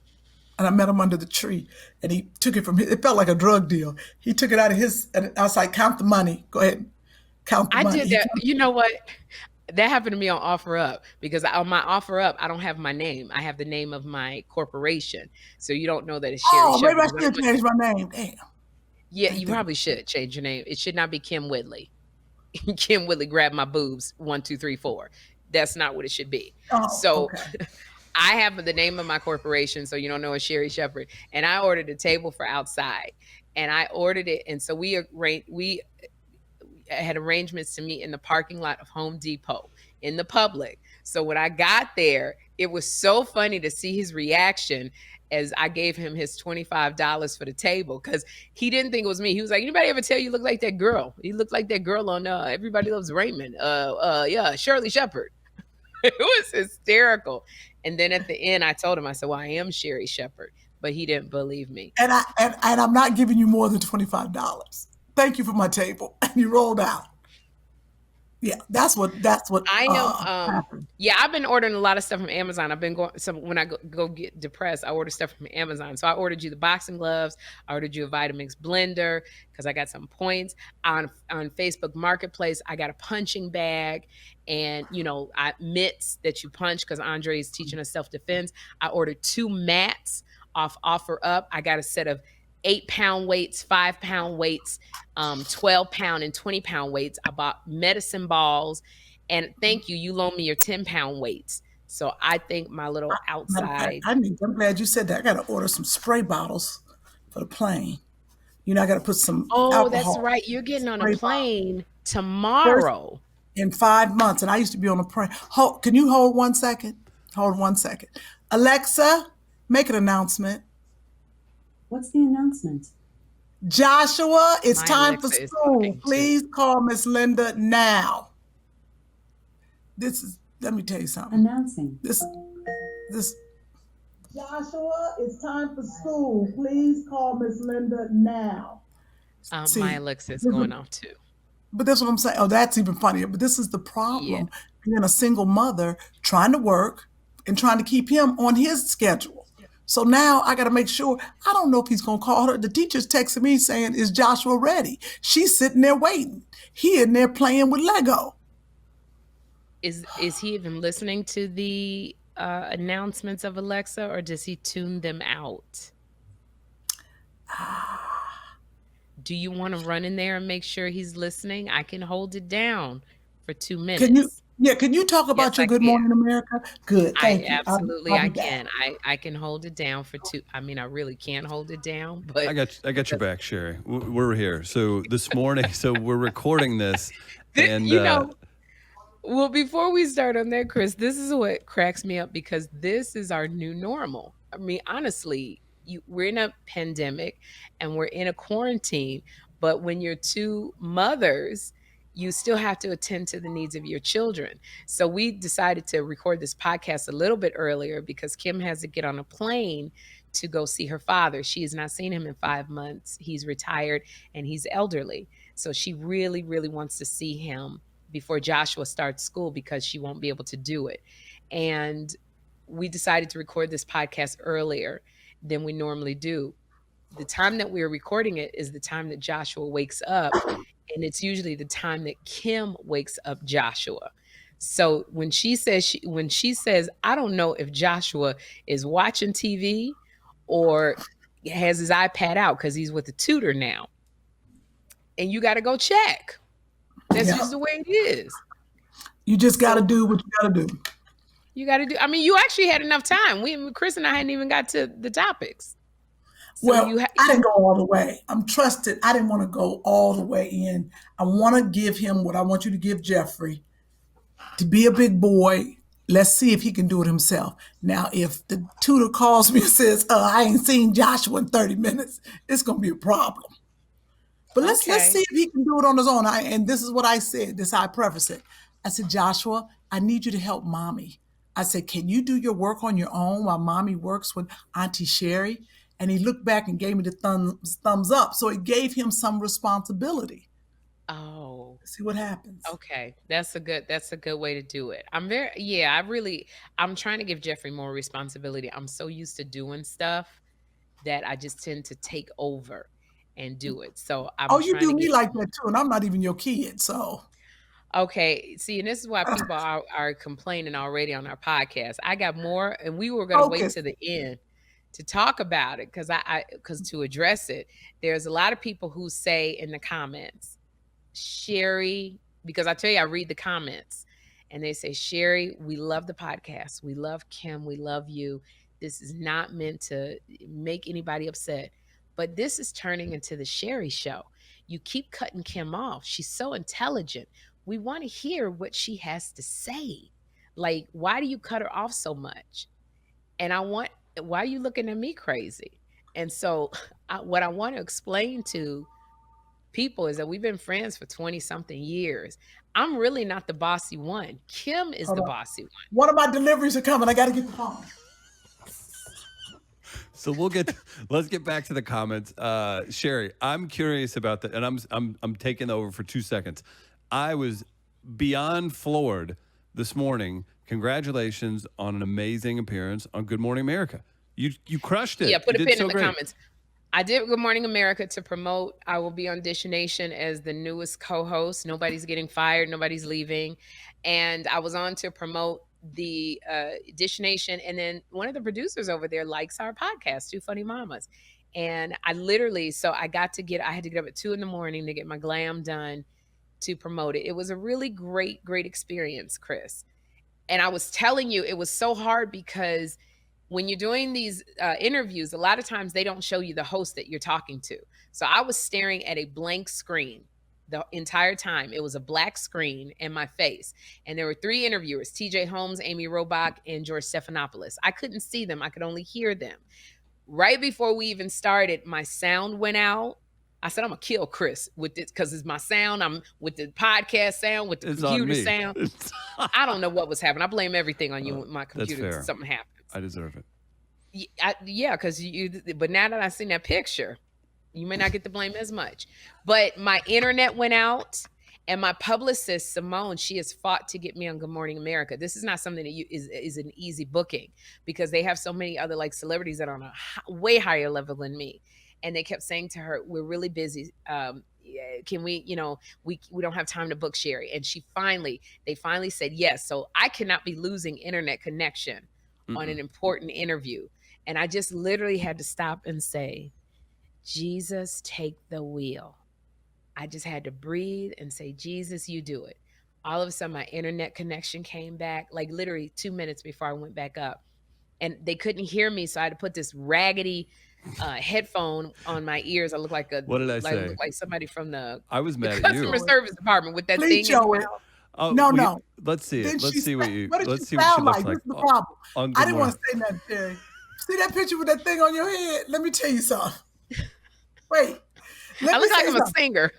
And I met him under the tree and he took it from his, it felt like a drug deal. He took it out of his, and I was like, count the money. Go ahead, count the money. I did that. You know what? That happened to me on OfferUp because on my OfferUp, I don't have my name. I have the name of my corporation. So you don't know that it's Sherri Shepherd. Maybe I should change my name. Damn. Yeah, you probably should change your name. It should not be Kym Whitley. Kym Whitley grabbed my boobs 1, 2, 3, 4. That's not what it should be. Okay. I have the name of my corporation, so you don't know it's Sherri Shepherd. And I ordered a table for outside, and I ordered it. And so we had arrangements to meet in the parking lot of Home Depot in the public. So when I got there, it was so funny to see his reaction as I gave him his $25 for the table, because he didn't think it was me. He was like, anybody ever tell you look like that girl? You look like that girl on Everybody Loves Raymond. Sherri Shepherd. It was hysterical. And then at the end, I told him, I said, well, I am Sherri Shepherd, but he didn't believe me. And I'm not giving you more than $25. Thank you for my table. And you rolled out. Yeah, that's what I am. I've been ordering a lot of stuff from Amazon. I've been when I go get depressed, I order stuff from Amazon. So I ordered you the boxing gloves. I ordered you a Vitamix blender because I got some points on Facebook Marketplace. I got a punching bag and mitts that you punch because Andre is teaching us self-defense. I ordered 2 mats off OfferUp. I got a set of 8-pound weights, 5-pound weights, 12-pound and 20-pound weights. I bought medicine balls, and thank you. You loaned me your 10-pound weights. So I think my little outside. I'm glad you said that. I got to order some spray bottles for the plane. I got to put some alcohol. That's right. You're getting on a plane tomorrow. in 5 months. And I used to be on a prayer. Can you hold 1 second? Hold 1 second. Alexa, make an announcement. What's the announcement? Joshua, it's My time for Alexa is school. talking too. Please call Miss Linda now. Let me tell you something. Announcing. This. Joshua, it's time for school. Please call Miss Linda now. See, My Alexa is going off too. but that's what I'm saying. Oh, that's even funnier. But this is the problem. Being a single mother, trying to work and trying to keep him on his schedule. So now I got to make sure. I don't know if he's going to call her. The teacher's texting me saying, is Joshua ready? She's sitting there waiting. He in there playing with Lego. Is he even listening to the announcements of Alexa, or does he tune them out? Do you want to run in there and make sure he's listening? I can hold it down for 2 minutes. Can you talk about your Good Morning America? Good, thank you. Absolutely, I can. I can hold it down for 2. I mean, I really can't hold it down, but I got your back, Sherri. We're here. So this morning, we're recording this, and well, before we start on that, Chris, this is what cracks me up, because this is our new normal. I mean, honestly, we're in a pandemic and we're in a quarantine, but when you're 2 mothers, you still have to attend to the needs of your children. So we decided to record this podcast a little bit earlier because Kym has to get on a plane to go see her father. She has not seen him in 5 months. He's retired and he's elderly. So she really, really wants to see him before Joshua starts school, because she won't be able to do it. And we decided to record this podcast earlier than we normally do. The time that we're recording it is the time that Joshua wakes up, and it's usually the time that Kym wakes up Joshua. So when she says, I don't know if Joshua is watching TV or has his iPad out because he's with the tutor now, and you got to go check. That's just the way it is. You just got to do what you got to do. You got to do. I mean, you actually had enough time. Chris and I hadn't even got to the topics. So I didn't go all the way. I'm trusted. I didn't want to go all the way in. I want to give him what I want you to give Jeffrey, to be a big boy. Let's see if he can do it himself. Now, if the tutor calls me and says, I ain't seen Joshua in 30 minutes, it's going to be a problem. But let's see if he can do it on his own. And this is what I said. This is how I preface it. I said, Joshua, I need you to help mommy. I said, can you do your work on your own while mommy works with Auntie Sherri? And he looked back and gave me the thumbs up. So it gave him some responsibility. Oh, see what happens. Okay. That's a good way to do it. I'm trying to give Jeffrey more responsibility. I'm so used to doing stuff that I just tend to take over and do it. So you do me like that too, and I'm not even your kid. So okay, see, and this is why people are complaining already on our podcast. I got more, and we were going to wait to the end to talk about it because to address it. There's a lot of people who say in the comments, Sherri, because I tell you, I read the comments, and they say, Sherri, we love the podcast. We love Kym. We love you. This is not meant to make anybody upset. But this is turning into the Sherri show. You keep cutting Kym off. She's so intelligent. We want to hear what she has to say. Like, why do you cut her off so much? And why are you looking at me crazy? And so what I want to explain to people is that we've been friends for 20-something years. I'm really not the bossy one. Kym is the bossy one. One of my deliveries are coming. I got to get the phone. So let's get back to the comments. Sherri, I'm curious about that, and I'm taking over for 2 seconds. I was beyond floored this morning. Congratulations on an amazing appearance on Good Morning America. You crushed it. Yeah, put a pin in the comments. I did Good Morning America to promote. I will be on Dish Nation as the newest co-host. Nobody's getting fired. Nobody's leaving. And I was on to promote the Dish Nation, and then one of the producers over there likes our podcast, Two Funny Mamas, and I had to get up at 2 a.m. to get my glam done to promote it. It was a really great experience, Chris. And I was telling you, it was so hard because when you're doing these interviews, a lot of times they don't show you the host that you're talking to. So I was staring at a blank screen the entire time. It was a black screen and my face. And there were 3 interviewers, TJ Holmes, Amy Robach, and George Stephanopoulos. I couldn't see them. I could only hear them. Right before we even started, my sound went out. I said, I'm going to kill Chris with this because it's my sound. I'm with the podcast sound, with the computer sound. I don't know what was happening. I blame everything on you with my computer. Something happens. I deserve it. Yeah, because but now that I've seen that picture, you may not get the blame as much. But my internet went out, and my publicist, Simone, she has fought to get me on Good Morning America. This is not something that is an easy booking because they have so many other like celebrities that are on a way higher level than me. And they kept saying to her, we're really busy. Can we, we don't have time to book Sherri. And they finally said yes. So I cannot be losing internet connection on an important interview. And I just literally had to stop and say, Jesus, take the wheel. I just had to breathe and say, Jesus, you do it. All of a sudden, my internet connection came back, like literally 2 minutes before I went back up. And they couldn't hear me, so I had to put this raggedy headphone on my ears. I look like what did I say? Look like somebody from the customer service department with that Please thing. Oh, no. Let's see it. Let's see what she looks like. What's the problem? I didn't want to say nothing, Sherri. See that picture with that thing on your head? Let me tell you something. Wait. I look like I'm a singer.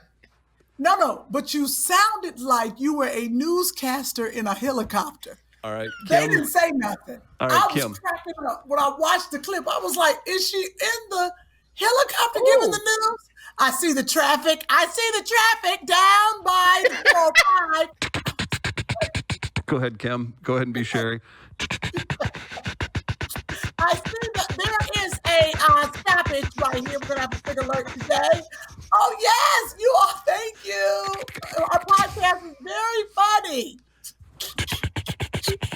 No, but you sounded like you were a newscaster in a helicopter. All right, They didn't say nothing. All right, I was Kym. cracking up when I watched the clip. I was like, is she in the helicopter giving the news? I see the traffic. Down by the 405. Go ahead, Kym. Go ahead and be Sherri. I see that there is a stoppage right here. We're going to have a big alert today. Oh, yes, you are. Thank you. Our podcast is very funny.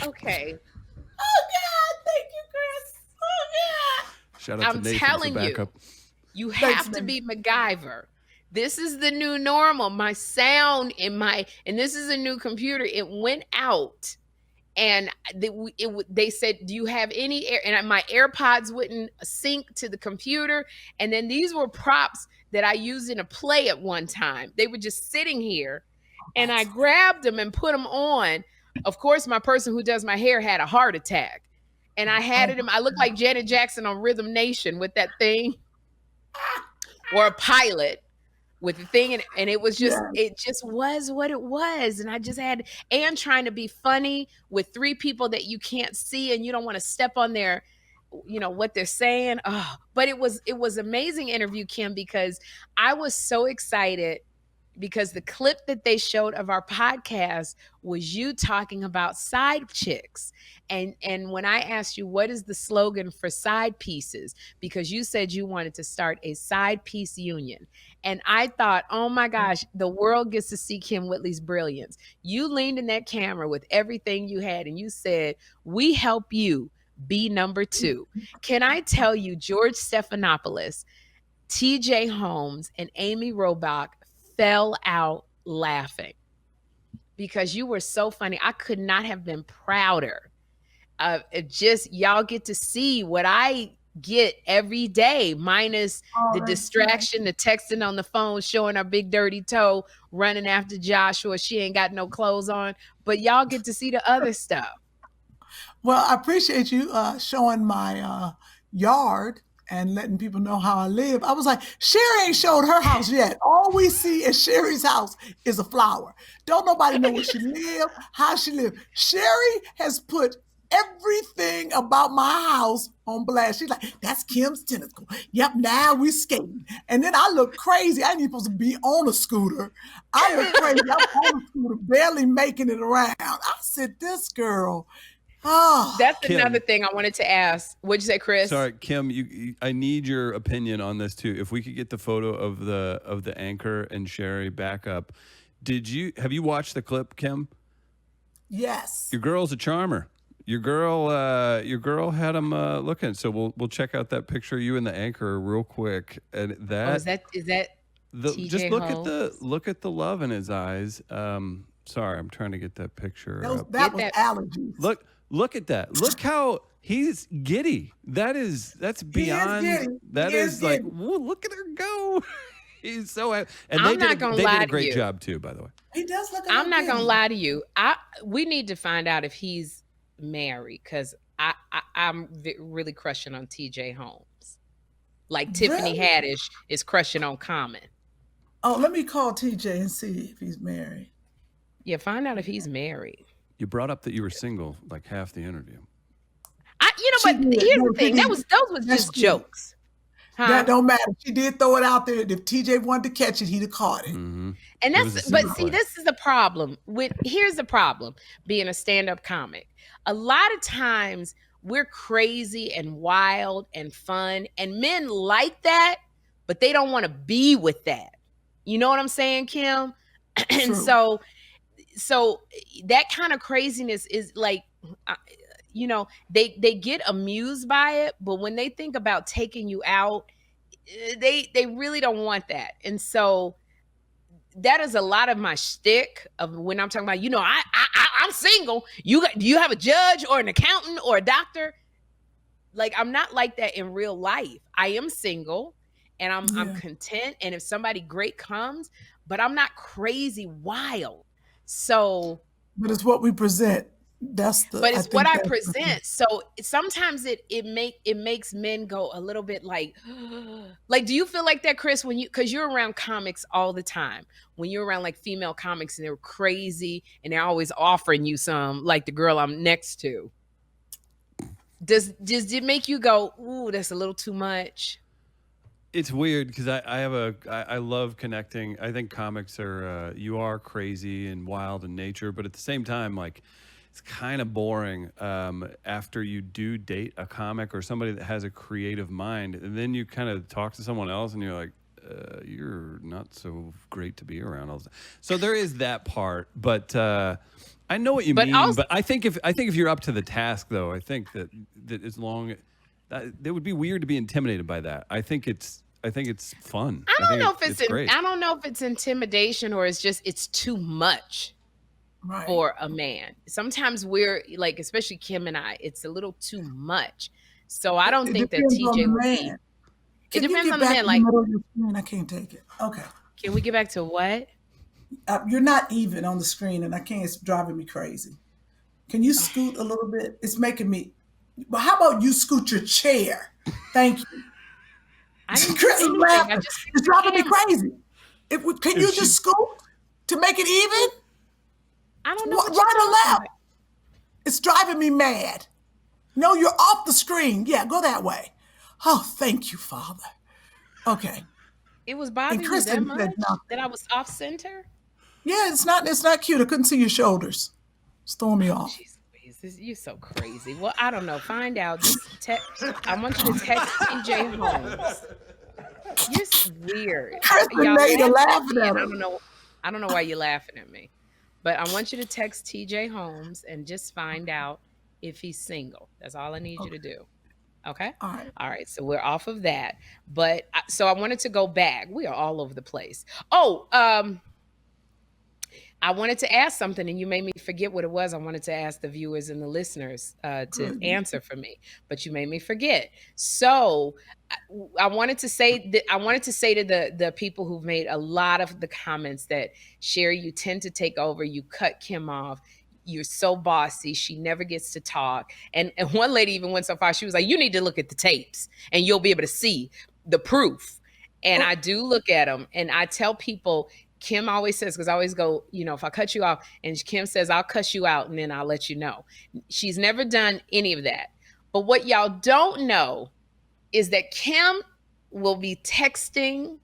Okay. Oh, God. Thank you, Chris. Oh, God. Shout out to Nathan telling for backup. You have to be MacGyver. This is the new normal. My sound and this is a new computer. It went out. And they said, do you have any air? And my AirPods wouldn't sync to the computer. And then these were props that I used in a play at one time. They were just sitting here. And I grabbed them and put them on. Of course, my person who does my hair had a heart attack. And I had it in, I looked like Janet Jackson on Rhythm Nation with that thing. Or a pilot with the thing. And it was just, it just was what it was. And I just had, and trying to be funny with 3 people that you can't see and you don't want to step on their, what they're saying. Oh, but it was amazing interview, Kym, because I was so excited because the clip that they showed of our podcast was you talking about side chicks. And when I asked you, what is the slogan for side pieces? Because you said you wanted to start a side piece union. And I thought, oh my gosh, the world gets to see Kym Whitley's brilliance. You leaned in that camera with everything you had and you said, we help you be number 2. Can I tell you, George Stephanopoulos, TJ Holmes, and Amy Robach fell out laughing because you were so funny. I could not have been prouder. Y'all get to see what I get every day, minus the distraction, the texting on the phone, showing our big dirty toe, running after Joshua. She ain't got no clothes on, but y'all get to see the other stuff. Well, I appreciate you showing my yard and letting people know how I live. I was like, Sherri ain't showed her house yet. All we see at Sherri's house is a flower. Don't nobody know where she live, how she live. Sherri has put everything about my house on blast. She's like, that's Kym's tennis court. Yep, now we skating. And then I look crazy. I ain't even supposed to be on a scooter. I look crazy. I'm on a scooter, barely making it around. I said, this girl. Oh, that's Kym, another thing I wanted to ask. What'd you say, Chris? Sorry, Kym, I need your opinion on this too. If we could get the photo of the anchor and Sherri back up. Have you watched the clip, Kym? Yes. Your girl's a charmer. Your girl had him looking. So we'll check out that picture of you and the anchor real quick. And is that TJ just Holmes? look at the love in his eyes. Sorry, I'm trying to get that picture up. That was allergies. Look at that. Look how he's giddy. That's beyond. Giddy. That is like, whoa, look at her go. He's so and I'm not gonna they lie did a to great you. job too, by the way. He does look. I'm not gonna lie to you. We need to find out if he's married because I'm really crushing on TJ Holmes. Like Tiffany Really? Haddish is crushing on Common. Oh, let me call TJ and see if he's married. Yeah, find out if he's married. You brought up that you were single like half the interview. But here's the thing. Those was just jokes. Huh? That don't matter. She did throw it out there. If TJ wanted to catch it, he'd have caught it. Mm-hmm. And this is the problem. Here's the problem being a stand-up comic. A lot of times we're crazy and wild and fun, and men like that, but they don't want to be with that. You know what I'm saying, Kym? And so that kind of craziness is like, they get amused by it, but when they think about taking you out, they really don't want that. And so that is a lot of my shtick of when I'm talking about, I'm single. Do you have a judge or an accountant or a doctor? Like, I'm not like that in real life. I am single and I'm content. And if somebody great comes, but I'm not crazy wild. So, but it's what we present. It's what I present. So sometimes it makes men go a little bit like, do you feel like that, Chris, because you're around comics all the time, when you're around like female comics and they're crazy and they're always offering you some, like the girl I'm next to. Does it make you go, ooh, that's a little too much? It's weird because I love connecting. I think comics are, you are crazy and wild in nature, but at the same time, like, it's kind of boring after you do date a comic or somebody that has a creative mind, and then you kind of talk to someone else and you're like, you're not so great to be around all the time. So there is that part, but I know what you mean. But I think if you're up to the task, though, I think that as long it would be weird to be intimidated by that. I think it's fun. I don't know if it's intimidation or it's too much. Right. For a man. Sometimes we're like, especially Kym and I, it's a little too much. So I don't think that TJ would be. It depends on the man. Like, I can't take it. Okay. Can we get back to what? You're not even on the screen, and I can't. It's driving me crazy. Can you scoot a little bit? It's making me. Well, how about you scoot your chair? Thank you. Chris is laughing. It's driving me crazy. Can you just scoot to make it even? I don't know. Right or left? It's driving me mad. No, you're off the screen. Yeah, go that way. Oh, thank you, Father. Okay. It was bothering you that much that I was off center? Yeah, it's not cute. I couldn't see your shoulders. It's throwing me off. Jeez, you're so crazy. Well, I don't know. Find out. I want you to text TJ Holmes. You're weird. Chris and Nate are laughing at him. I don't know why you're laughing at me. But I want you to text TJ Holmes and just find out if he's single. That's all I need you to do. Okay? All right. So we're off of that. But so I wanted to go back. We are all over the place. Oh, I wanted to ask something and you made me forget what it was. I wanted to ask the viewers and the listeners to answer for me, but you made me forget. So I wanted to say to the people who've made a lot of the comments that, Sherri, you tend to take over, you cut Kym off, you're so bossy, she never gets to talk. And one lady even went so far, she was like, you need to look at the tapes and you'll be able to see the proof. And I do look at them and I tell people, Kym always says, because I always go, if I cut you off, and Kym says, I'll cuss you out and then I'll let you know. She's never done any of that. But what y'all don't know is that Kym will be texting.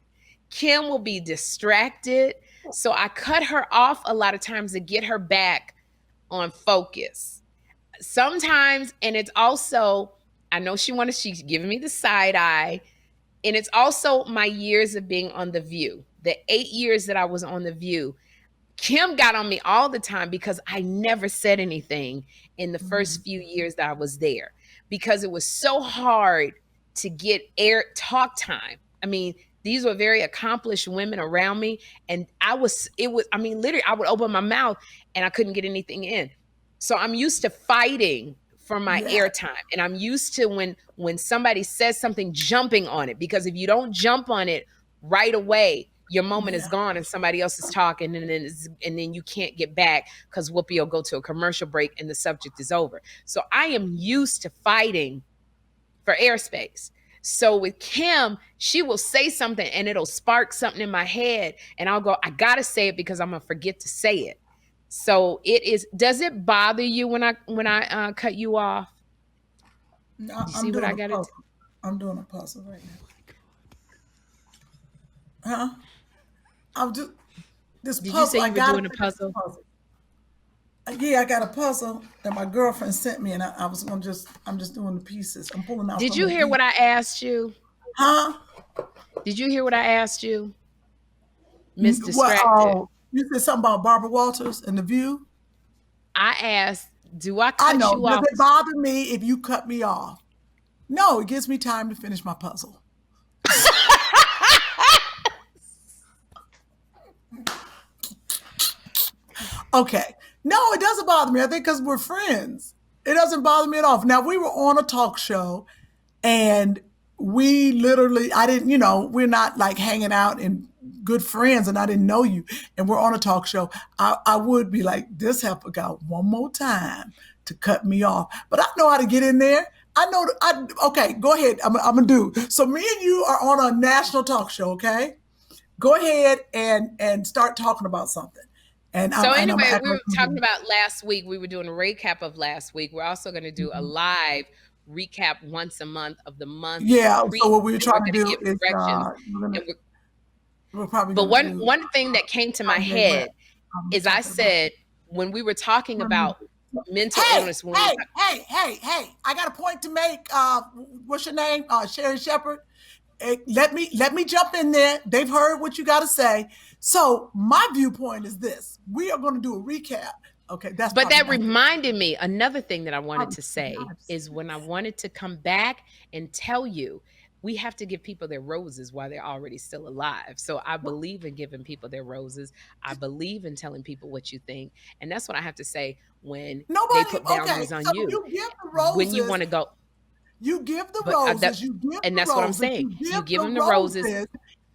Kym will be distracted. So I cut her off a lot of times to get her back on focus. Sometimes, and it's also, I know she's giving me the side eye. And it's also my years of being on The View. The 8 years that I was on The View, Kym got on me all the time because I never said anything in the first few years that I was there because it was so hard to get talk time. I mean, these were very accomplished women around me. And literally I would open my mouth and I couldn't get anything in. So I'm used to fighting for my airtime. And I'm used to when somebody says something, jumping on it, because if you don't jump on it right away, your moment is gone and somebody else is talking, and then you can't get back because Whoopi will go to a commercial break and the subject is over. So I am used to fighting for airspace. So with Kym, she will say something and it'll spark something in my head, and I'll go, I gotta say it because I'm gonna forget to say it. So it is. Does it bother you when I cut you off? No, You see what I gotta? I'm doing a puzzle right now. Huh? I'm just this Did puzzle. you say you were doing a puzzle? Yeah, I got a puzzle that my girlfriend sent me, and I'm just doing the pieces. I'm pulling out. Did you hear what I asked you? Huh? Did you hear what I asked you? Miss Distracted. You said something about Barbara Walters and The View. I asked, do I cut you off? Does it bother me if you cut me off? No, it gives me time to finish my puzzle. Okay. No, it doesn't bother me. I think because we're friends. It doesn't bother me at all. Now, we were on a talk show, and we literally, we're not like hanging out and good friends, and I didn't know you, and we're on a talk show. I would be like, this heifer got one more time to cut me off. But I know how to get in there. Okay, go ahead. I'm going to do. So me and you are on a national talk show, okay? Go ahead and start talking about something. And so anyway, we were talking about last week. We were doing a recap of last week. We're also going to do a live recap once a month of the month. Yeah. So what we were trying to do is we'll probably. But one thing that came to my head is I said when we were talking about mental illness. Hey! I got a point to make. What's your name? Sherri Shepherd. Let me jump in there. They've heard what you got to say. So my viewpoint is this: we are going to do a recap. Okay, but that reminded me another thing that I wanted to say is when I wanted to come back and tell you we have to give people their roses while they're already still alive. So I believe in giving people their roses. I believe in telling people what you think, and that's what I have to say when they put boundaries on you. You give the roses when you want to go. You give the roses. And that's what I'm saying. You give them the roses.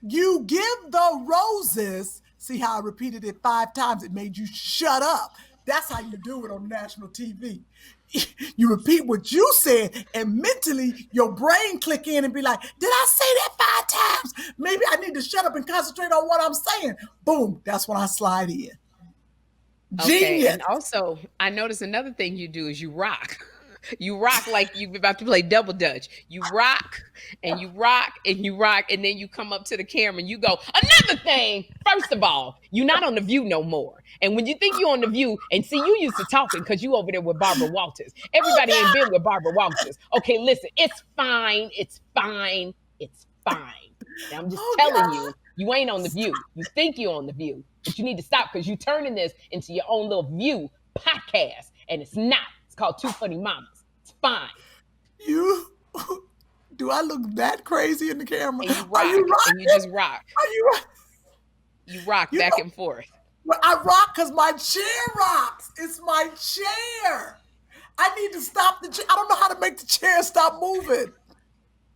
You give the roses. See how I repeated it 5 times? It made you shut up. That's how you do it on national TV. You repeat what you said, and mentally your brain click in and be like, did I say that 5 times? Maybe I need to shut up and concentrate on what I'm saying. Boom. That's when I slide in. Okay. Genius. And also, I noticed another thing you do is you rock. You rock like you're about to play double dutch. You rock and you rock and you rock, and then you come up to the camera and you go, another thing. First of all, you're not on The View no more. And when you think you're on The View, and see, you used to talking because you over there with Barbara Walters. Everybody ain't been with Barbara Walters. Okay, listen, it's fine. It's fine. It's fine. Now, I'm just telling you, you ain't on The View. You think you're on The View, but you need to stop because you're turning this into your own little View podcast, and it's not. It's called Two Funny Mamas. It's fine. Do I look that crazy in the camera? And you rock, and you just rock. Are you rock? You rock back and forth. Well, I rock because my chair rocks. It's my chair. I need to stop the chair. I don't know how to make the chair stop moving.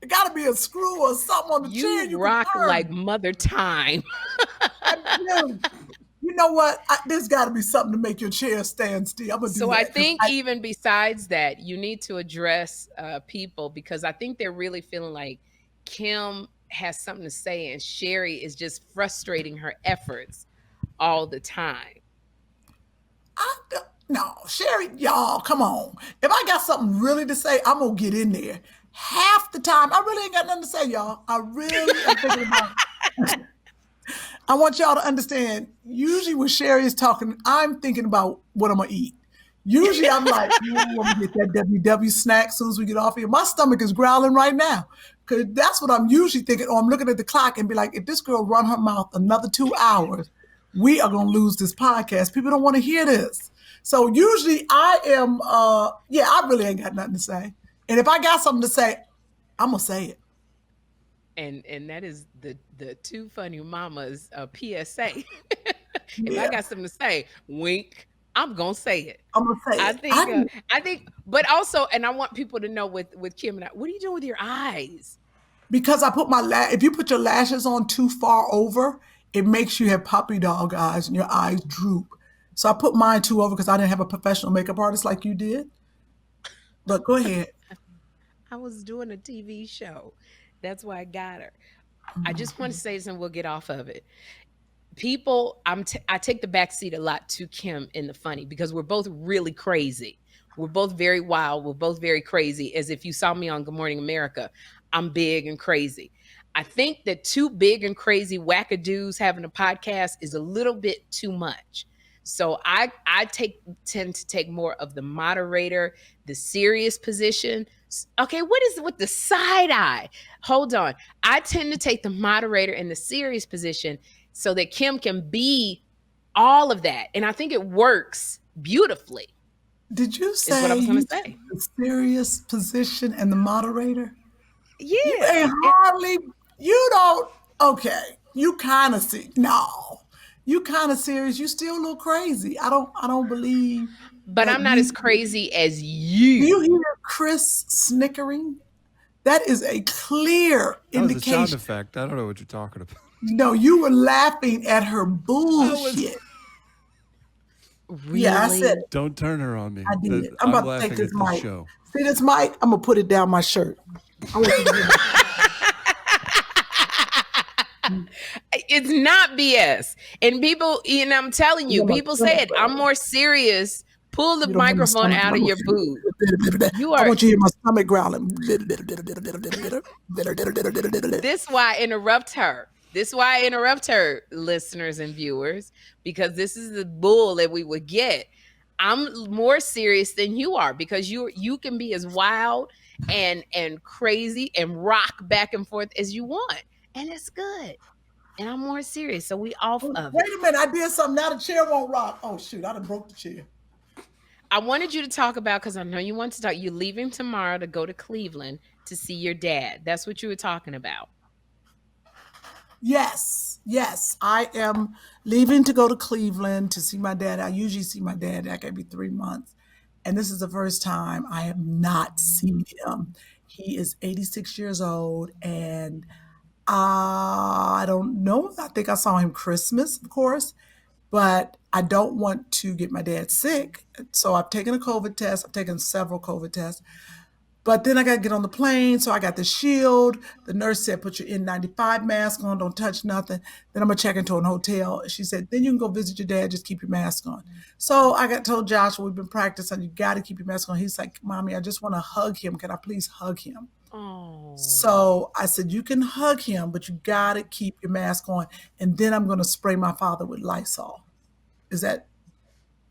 It got to be a screw or something on the chair. You rock like Mother Time. You know what? There's got to be something to make your chair stand still. I'm gonna do that. I think even besides that, you need to address people, because I think they're really feeling like Kym has something to say and Sherri is just frustrating her efforts all the time. No, Sherri, y'all, come on. If I got something really to say, I'm going to get in there. Half the time, I really ain't got nothing to say, y'all. I really am thinking about it. I want y'all to understand, usually when Sherri is talking, I'm thinking about what I'm going to eat. Usually I'm like, I'm going to get that WW snack as soon as we get off here. My stomach is growling right now because that's what I'm usually thinking. Or I'm looking at the clock and be like, if this girl run her mouth another 2 hours, we are going to lose this podcast. People don't want to hear this. So usually I am, I really ain't got nothing to say. And if I got something to say, I'm going to say it. And that is the Two Funny Mamas PSA. If I got something to say, wink, I'm going to say it. I'm going to say it. I think, but also, and I want people to know with Kym and I, what are you doing with your eyes? Because I put if you put your lashes on too far over, it makes you have puppy dog eyes and your eyes droop. So I put mine too over because I didn't have a professional makeup artist like you did. But go ahead. I was doing a TV show. That's why I got her. I just want to say this and we'll get off of it. People, I take the back seat a lot to Kym in the funny because we're both really crazy. We're both very wild. We're both very crazy. As if you saw me on Good Morning America, I'm big and crazy. I think that two big and crazy wackadoos having a podcast is a little bit too much. So I tend to take more of the moderator, the serious position. Okay, what is with the side eye? Hold on. I tend to take the moderator and the serious position so that Kym can be all of that. And I think it works beautifully. Did you say is what I was going to say. The serious position and the moderator? Yeah. You ain't hardly, you don't, okay. You kind of see, no. You kind of serious. You still a little crazy. I don't believe. But I'm not as crazy as you. Do you hear Chris snickering? That is a clear indication. That was a sound effect. I don't know what you're talking about. No, you were laughing at her bullshit. Really? Yeah, I said it. Don't turn her on me. I did. I'm about to take this mic. Show. See this mic? I'm going to put it down my shirt. I want you to hear It's not BS. And people, and I'm telling you, people say it. I'm more serious. Pull the microphone out of your boot. You are. I want you to hear my stomach growling. This is why I interrupt her. This is why I interrupt her, listeners and viewers, because this is the bull that we would get. I'm more serious than you are because you can be as wild and crazy and rock back and forth as you want. And it's good. And I'm more serious. So we off of it. Wait a minute. I did something. Now the chair won't rock. Oh, shoot. I done broke the chair. I wanted you to talk about, because I know you want to talk, you're leaving tomorrow to go to Cleveland to see your dad. That's what you were talking about. Yes. I am leaving to go to Cleveland to see my dad. I usually see my dad like every 3 months. And this is the first time I have not seen him. He is 86 years old. And I don't know. I think I saw him Christmas, of course. But I don't want to get my dad sick. So I've taken a COVID test. I've taken several COVID tests. But then I got to get on the plane. So I got the shield. The nurse said, put your N95 mask on. Don't touch nothing. Then I'm going to check into an hotel. She said, then you can go visit your dad. Just keep your mask on. So I got told Joshua, we've been practicing. You got to keep your mask on. He's like, Mommy, I just want to hug him. Can I please hug him? Oh. So I said, you can hug him, but you got to keep your mask on. And then I'm going to spray my father with Lysol. Is that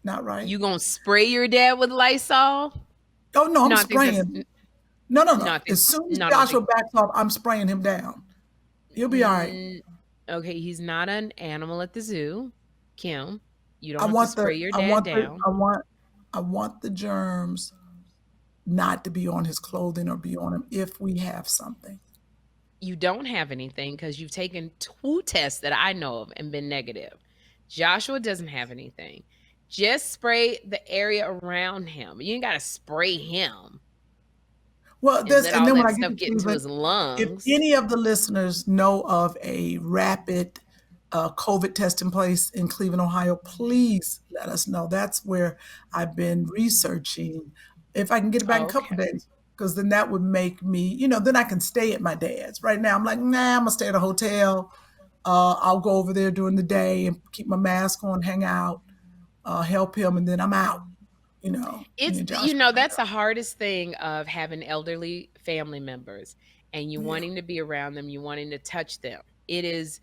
not right? You going to spray your dad with Lysol? Oh, no, I'm spraying. No. As soon as Joshua backs off, I'm spraying him down. He'll be all right. Okay, he's not an animal at the zoo, Kym. You don't want to spray your dad down. I want the germs not to be on his clothing or be on him if we have something. You don't have anything because you've taken 2 tests that I know of and been negative. Joshua doesn't have anything. Just spray the area around him. You ain't got to spray him. Well, and then when I get into his lungs. If any of the listeners know of a rapid COVID testing place in Cleveland, Ohio, please let us know. That's where I've been researching. If I can get it back in a couple of days, because then that would make me, then I can stay at my dad's. Right now, I'm like, nah, I'm going to stay at a hotel. I'll go over there during the day and keep my mask on, hang out, help him, and then I'm out. It's that's the hardest thing of having elderly family members and you wanting to be around them, you wanting to touch them. It's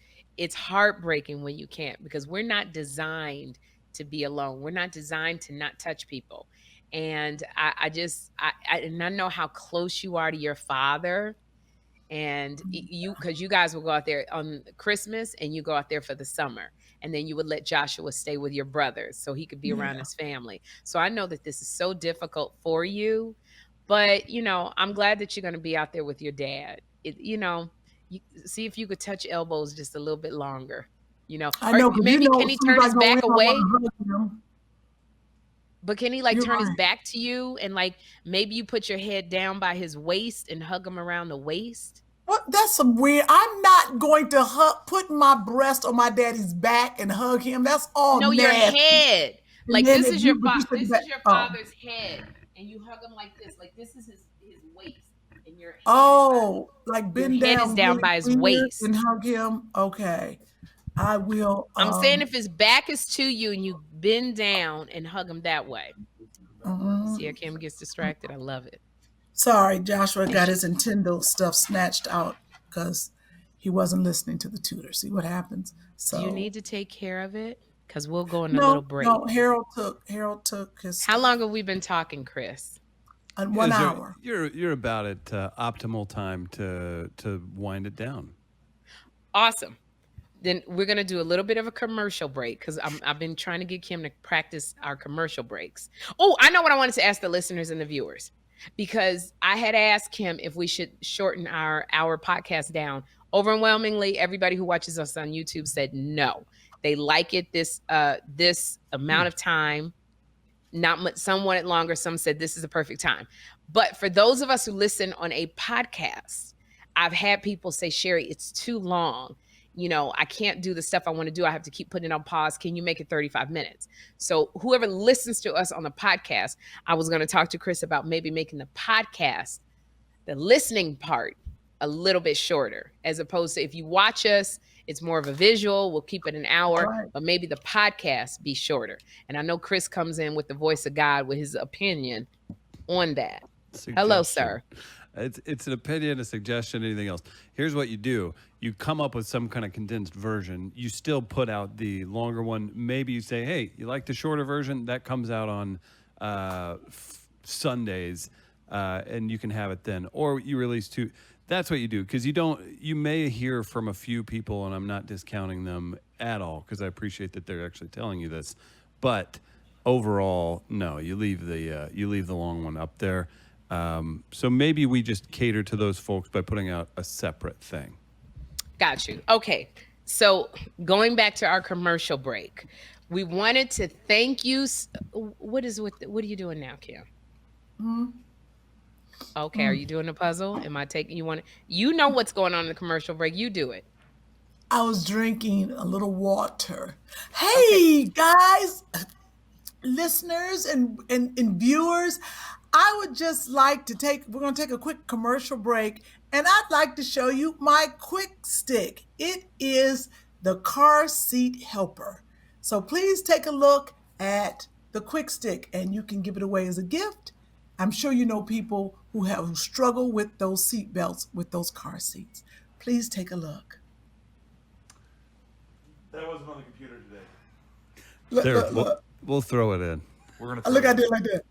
heartbreaking when you can't, because we're not designed to be alone. We're not designed to not touch people. And I know how close you are to your father, and because you guys will go out there on Christmas and you go out there for the summer. And then you would let Joshua stay with your brothers so he could be around his family. So I know that this is so difficult for you, but I'm glad that you're going to be out there with your dad. See if you could touch elbows just a little bit longer. I know. Maybe can he turn his back away? But can he turn his back to you and maybe you put your head down by his waist and hug him around the waist? What? That's some weird. I'm not going to put my breast on my daddy's back and hug him. That's all No, your nasty. head. And Like then this if is you, your but you said this that, is your oh, father's head, and you hug him like this. Like this is his waist, and your head oh, like your bend head is down down really by his clear waist. and hug him. Okay, I will. I'm saying if his back is to you and you bend down and hug him that way. See how Kym gets distracted? I love it. Sorry, Joshua got his Nintendo stuff snatched out because he wasn't listening to the tutor. See what happens? So do you need to take care of it? Because we'll go on a little break. No, Harold took his How stuff. long have we been talking, Chris? 1 hour. You're about at optimal time to wind it down. Awesome. Then we're going to do a little bit of a commercial break because I've been trying to get Kym to practice our commercial breaks. Oh, I know what I wanted to ask the listeners and the viewers, because I had asked Kym if we should shorten our podcast down. Overwhelmingly, everybody who watches us on YouTube said no. They like it this amount of time, not much. Some want it longer. Some said this is the perfect time. But for those of us who listen on a podcast, I've had people say, Sherri, it's too long. You know, I can't do the stuff I want to do. I have to keep putting it on pause. Can you make it 35 minutes? So whoever listens to us on the podcast, I was going to talk to Chris about maybe making the podcast, the listening part, a little bit shorter, as opposed to if you watch us, it's more of a visual. We'll keep it an hour, Right. but maybe the podcast be shorter. And I know Chris comes in with the voice of God with his opinion on that. Hello, sir. It's an opinion, a suggestion, anything else. Here's what you do. You come up with some kind of condensed version. You still put out the longer one. Maybe you say, hey, you like the shorter version? That comes out on Sundays, and you can have it then. Or you release two. That's what you do, because you may hear from a few people, and I'm not discounting them at all, because I appreciate that they're actually telling you this. But overall, no, you leave the long one up there. So maybe we just cater to those folks by putting out a separate thing. Got you. Okay. So going back to our commercial break, we wanted to thank you. What are you doing now, Kym? Okay. Are you doing a puzzle? Am I taking you know what's going on in the commercial break? You do it. I was drinking a little water. Hey, guys, listeners and viewers, I would just like to we're going to take a quick commercial break, and I'd like to show you my quick stick. It is the car seat helper. So please take a look at the quick stick, and you can give it away as a gift. I'm sure you know people who struggle with those seat belts, with those car seats. Please take a look. That wasn't on the computer today. Look. We'll throw it in. We're gonna Look, I did like that.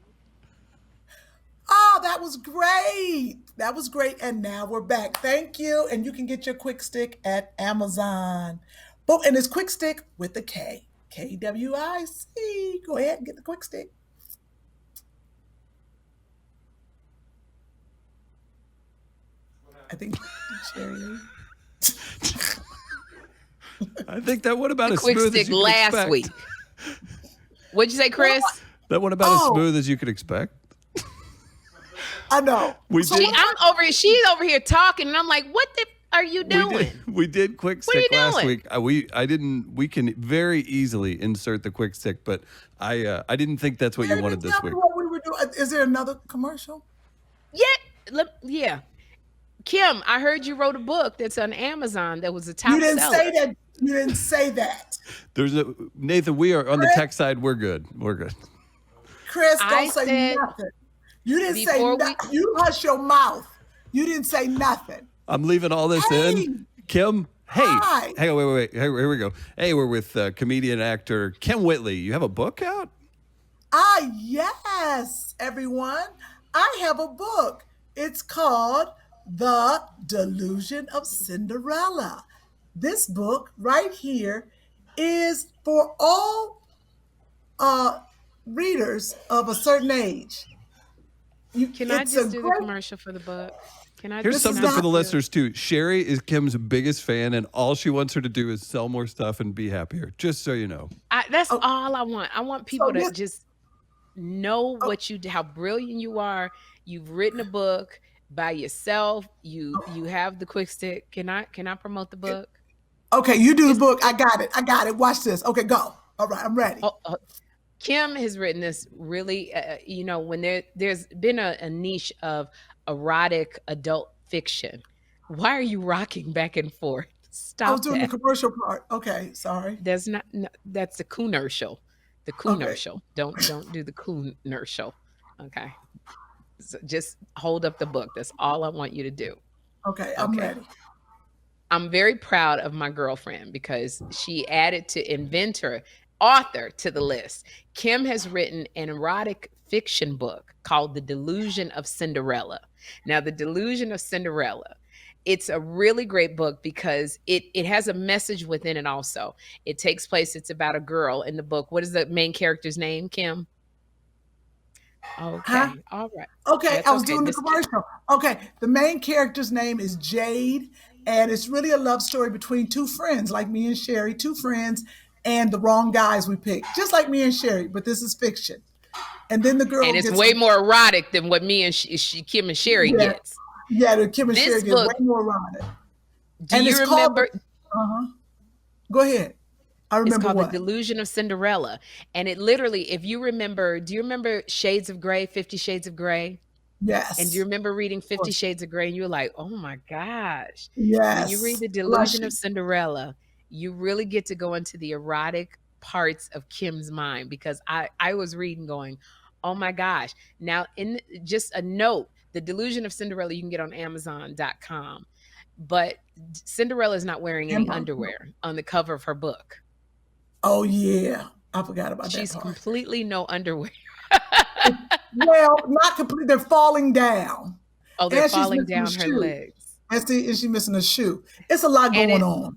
Oh, that was great. That was great. And now we're back. Thank you. And you can get your quick stick at Amazon. Boom. And it's quick stick with a K. KWIC. Go ahead and get the quick stick. I think Sherri. I think that went about as Quick smooth stick as you could last expect. week. What'd you say, Chris? That went about as smooth as you could expect. I know. She's over here talking, and I'm like, what are you doing? We did quick What are stick you last doing? week. We can very easily insert the quick stick, but I didn't think that's what you wanted this week. What we were doing. Is there another commercial? Yeah. Kym, I heard you wrote a book that's on Amazon that was a top seller. You didn't say that. Nathan, we are on the tech side. We're good. Chris, don't say nothing. You didn't say nothing. You hush your mouth. You didn't say nothing. I'm leaving all this in. Kym, hey. Hi. Hey, wait. Here we go. Hey, we're with comedian actor Kym Whitley. You have a book out? Yes, everyone. I have a book. It's called The Delusion of Cinderella. This book right here is for all readers of a certain age. Can I just do the commercial for the book? Here's something for the listeners too. Sherri is Kym's biggest fan, and all she wants her to do is sell more stuff and be happier. Just so you know. That's all I want. I want people to just know what you do, how brilliant you are. You've written a book. by yourself. You have the quick stick. Can I promote the book? Okay, you do the book. I got it. Watch this. Okay, go. All right, I'm ready. Kym has written this really, when there's been a niche of erotic adult fiction. Why are you rocking back and forth? Stop. I was doing the commercial part. Okay, sorry. That's that's the commercial. The commercial. Don't do the commercial. Okay. So just hold up the book. That's all I want you to do. Okay, I'm ready. I'm very proud of my girlfriend because she added to inventor, author to the list. Kym has written an erotic fiction book called The Delusion of Cinderella. Now, The Delusion of Cinderella, it's a really great book because it has a message within it also. It takes place, it's about a girl in the book. What is the main character's name, Kym? Okay. All right. Okay, That's I was doing the commercial. Okay, the main character's name is Jade, and it's really a love story between two friends, like me and Sherri, two friends, and the wrong guys we picked, just like me and Sherri, but this is fiction. And then the girl and it's way more erotic than what me and Kym and Sherri gets. Yeah, the Kym and Sherri get way more erotic. Do you remember? Go ahead. I remember it's called what? The Delusion of Cinderella. And it literally, if you remember, do you remember Shades of Grey, 50 Shades of Grey? Yes. And do you remember reading 50 Shades of Grey and you were like, oh my gosh. Yes. When you read The Delusion of Cinderella, you really get to go into the erotic parts of Kym's mind, because I was reading going, oh my gosh. Now, in just a note, The Delusion of Cinderella you can get on Amazon.com. But Cinderella is not wearing any underwear on the cover of her book. Oh, yeah. I forgot about that part. She's completely no underwear. Well, not completely. They're falling down. Oh, they're falling down her legs. And she's missing a shoe. It's a lot going on.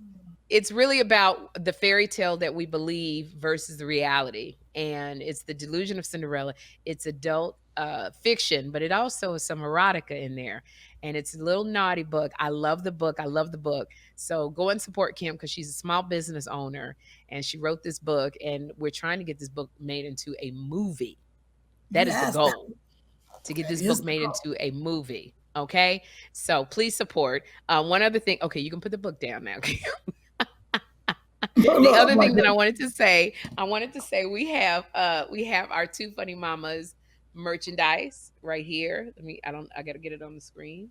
It's really about the fairy tale that we believe versus the reality. And it's The Delusion of Cinderella. It's adult fiction, but it also is some erotica in there. And it's a little naughty book. I love the book. So go and support Kym because she's a small business owner and she wrote this book, and we're trying to get this book made into a movie. That is the goal, to get this book made into a movie. Okay. So please support. One other thing. Okay. You can put the book down now. The other thing that I wanted to say we have our Two Funny Mamas merchandise right here. I gotta get it on the screen.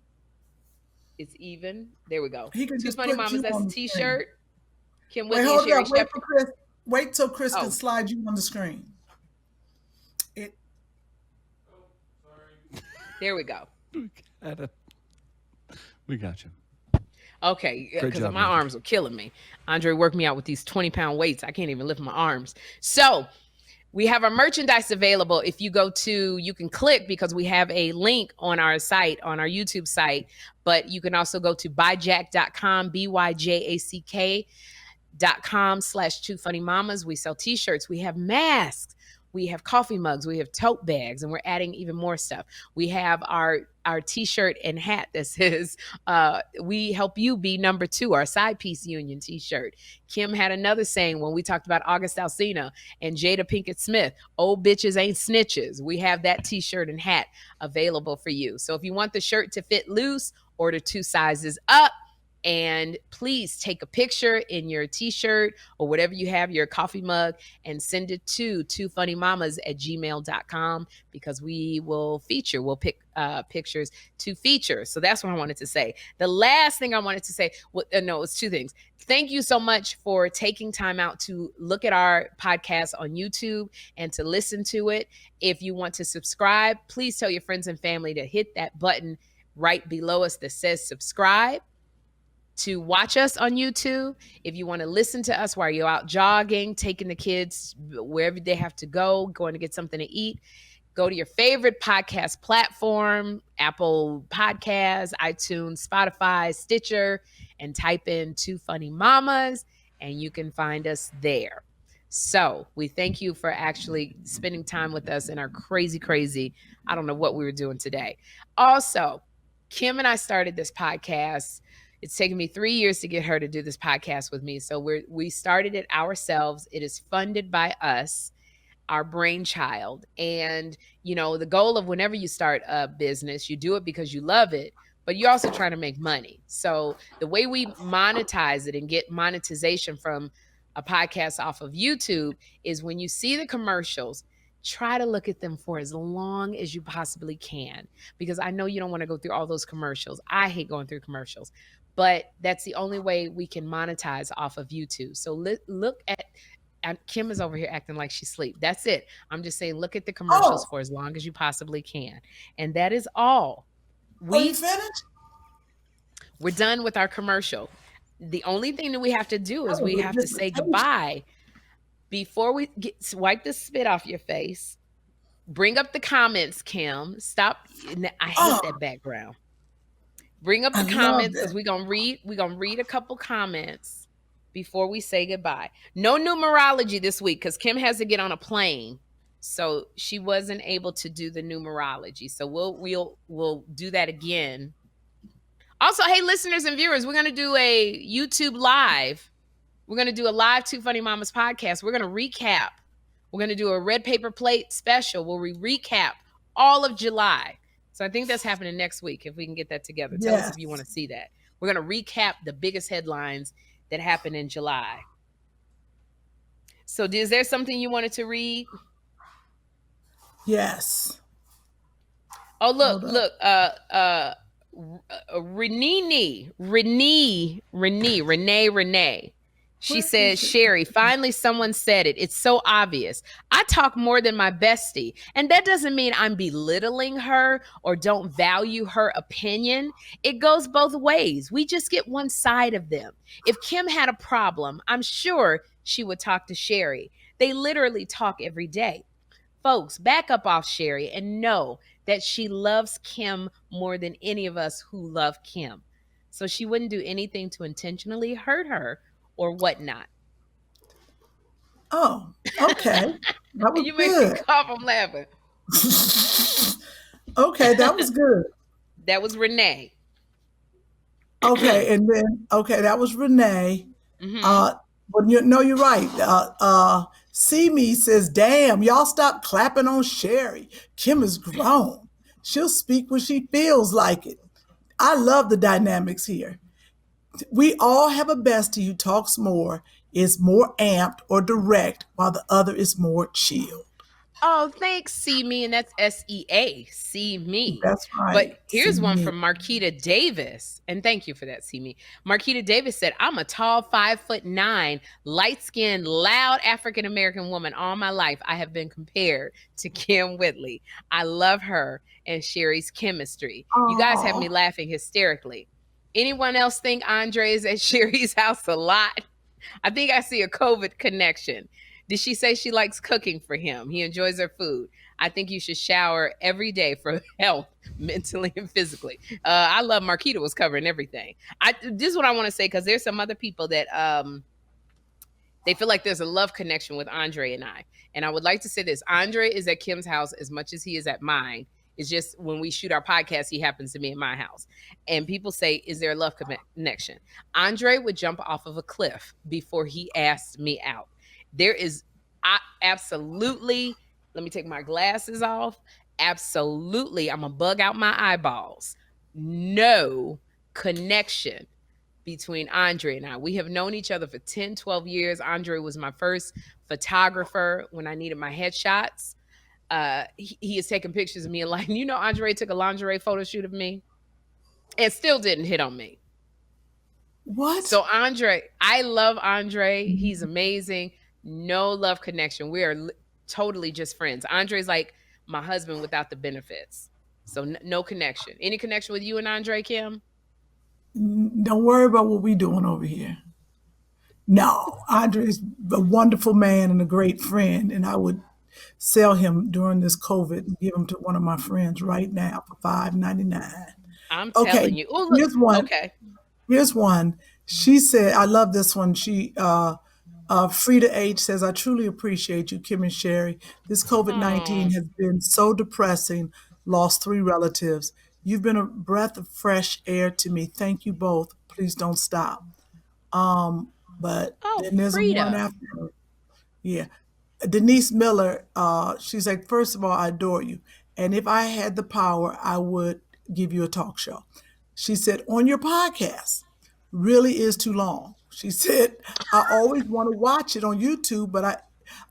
It's even. There we go. Two Funny Mamas, that's a t-shirt. Kym Whitley and Sherri Shepherd. Wait till Chris can slide you on the screen. There we go. We got you. Okay, because my arms are killing me. Andre worked me out with these 20-pound weights. I can't even lift my arms. So we have our merchandise available. If you go to, you can click, because we have a link on our site, on our YouTube site, but you can also go to buyjack.com, byjack.com/2funnymamas. We sell t-shirts. We have masks. We have coffee mugs, we have tote bags, and we're adding even more stuff. We have our t-shirt and hat that says, we help you be number 2, our side piece union t-shirt. Kym had another saying when we talked about August Alsina and Jada Pinkett Smith, old bitches ain't snitches. We have that t-shirt and hat available for you. So if you want the shirt to fit loose, order 2 sizes up. And please take a picture in your t-shirt or whatever you have, your coffee mug, and send it to twoffunnymamas@gmail.com, because we'll pick pictures to feature. So that's what I wanted to say. The last thing I wanted to say, it's 2 things. Thank you so much for taking time out to look at our podcast on YouTube and to listen to it. If you want to subscribe, please tell your friends and family to hit that button right below us that says subscribe, to watch us on YouTube. If you want to listen to us while you're out jogging, taking the kids wherever they have to go, going to get something to eat, go to your favorite podcast platform, Apple Podcasts, iTunes, Spotify, Stitcher, and type in Two Funny Mamas, and you can find us there. So we thank you for actually spending time with us in our crazy, I don't know what we were doing today. Also, Kym and I started this podcast. It's taken me 3 years to get her to do this podcast with me. So we started it ourselves. It is funded by us. our brainchild. And, the goal of whenever you start a business, you do it because you love it, but you're also trying to make money. So the way we monetize it and get monetization from a podcast off of YouTube is when you see the commercials, try to look at them for as long as you possibly can, because I know you don't want to go through all those commercials. I hate going through commercials, but that's the only way we can monetize off of YouTube. So look at, and Kym is over here acting like she's asleep. That's it. I'm just saying, look at the commercials for as long as you possibly can. And that is all. We finished? We're done with our commercial. The only thing that we have to do is we have to say goodbye before we wipe the spit off your face. Bring up the comments, Kym. Stop. I hate that background. Bring up the comments, because we're gonna read a couple comments before we say goodbye. No numerology this week because Kym has to get on a plane. So she wasn't able to do the numerology. So we'll do that again. Also, hey, listeners and viewers, we're going to do a YouTube live. We're going to do a live Two Funny Mamas podcast. We're going to recap. We're going to do a red paper plate special where we recap all of July. So I think that's happening next week if we can get that together. Tell us if you want to see that. We're going to recap the biggest headlines that happened in July. So is there something you wanted to read? Yes. Oh, look. Renee. She says, Sherri, finally someone said it. It's so obvious. I talk more than my bestie. And that doesn't mean I'm belittling her or don't value her opinion. It goes both ways. We just get one side of them. If Kym had a problem, I'm sure she would talk to Sherri. They literally talk every day. Folks, back up off Sherri and know that she loves Kym more than any of us who love Kym. So she wouldn't do anything to intentionally hurt her or whatnot. Oh, okay. That was you make good. me cough. I'm laughing. Okay, that was good. That was Renee. Okay, and then that was Renee. Mm-hmm. But you're right. See Me says, damn, y'all stop clapping on Sherri. Kym is grown. She'll speak when she feels like it. I love the dynamics here. We all have a bestie who talks more, is more amped or direct, while the other is more chilled. Oh, thanks, See Me, and that's SEA, See Me. That's right. But here's one from Marquita Davis, and thank you for that, See Me. Marquita Davis said, I'm a tall 5'9", light-skinned, loud African-American woman all my life. I have been compared to Kym Whitley. I love her and Sherri's chemistry. Aww. You guys have me laughing hysterically. Anyone else think Andre is at Sherri's house a lot? I think I see a COVID connection. Did she say she likes cooking for him? He enjoys her food. I think you should shower every day for health, mentally and physically. I love Marquita was covering everything. This is what I want to say, because there's some other people that they feel like there's a love connection with Andre and I. And I would like to say this. Andre is at Kym's house as much as he is at mine. It's just when we shoot our podcast, he happens to be in my house. And people say, is there a love connection? Andre would jump off of a cliff before he asked me out. There is absolutely, let me take my glasses off. Absolutely, I'm going to bug out my eyeballs. No connection between Andre and I. We have known each other for 10, 12 years. Andre was my first photographer when I needed my headshots. He has taken pictures of me and like, Andre took a lingerie photo shoot of me and still didn't hit on me. What? So Andre, I love Andre. He's amazing. No love connection. We are totally just friends. Andre's like my husband without the benefits. So no connection. Any connection with you and Andre, Kym? Don't worry about what we're doing over here. No, Andre's a wonderful man and a great friend, and I would sell him during this COVID and give him to one of my friends right now for $5.99. I'm telling you. Ooh, here's one. Okay. Here's one. She said, I love this one. She Frida H says, I truly appreciate you, Kym and Sherri. This COVID-19 has been so depressing. Lost 3 relatives. You've been a breath of fresh air to me. Thank you both. Please don't stop. But then there's Frida. one after her. Yeah. Denise Miller, she's like, first of all, I adore you. And if I had the power, I would give you a talk show. She said, on your podcast really is too long. She said, I always want to watch it on YouTube, but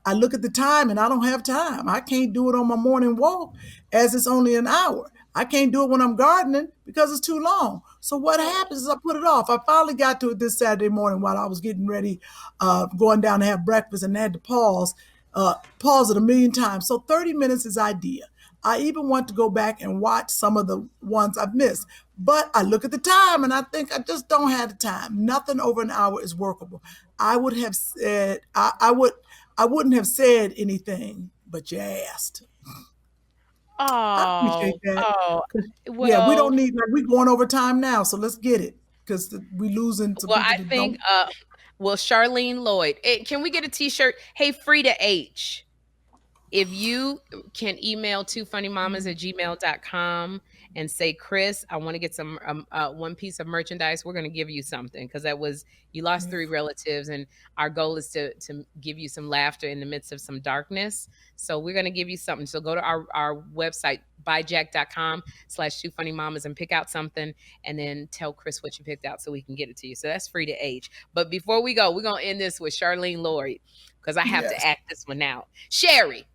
I look at the time and I don't have time. I can't do it on my morning walk as it's only an hour. I can't do it when I'm gardening because it's too long. So what happens is I put it off. I finally got to it this Saturday morning while I was getting ready, going down to have breakfast, and I had to pause it a million times. So 30 minutes is ideal. I even want to go back and watch some of the ones I've missed. But I look at the time and I think I just don't have the time. Nothing over an hour is workable. I would have said, I wouldn't have said anything, but you asked. I appreciate Oh, that. oh, Yeah, we well, don't need, like, we going over time now, so let's get it. Because we losing some well, people I that think, don't. well, Charlene Lloyd, can we get a t-shirt? Hey, Frida H, if you can email twofunnymamas@gmail.com and say, Chris, I want to get some one piece of merchandise, we're going to give you something, because you lost 3 relatives, and our goal is to give you some laughter in the midst of some darkness. So we're going to give you something. So go to our website, buyjack.com/twofunnymamas, and pick out something, and then tell Chris what you picked out so we can get it to you. So that's free to age. But before we go, we're going to end this with Charlene Lloyd, because I have to Yes. act this one out. Sherri,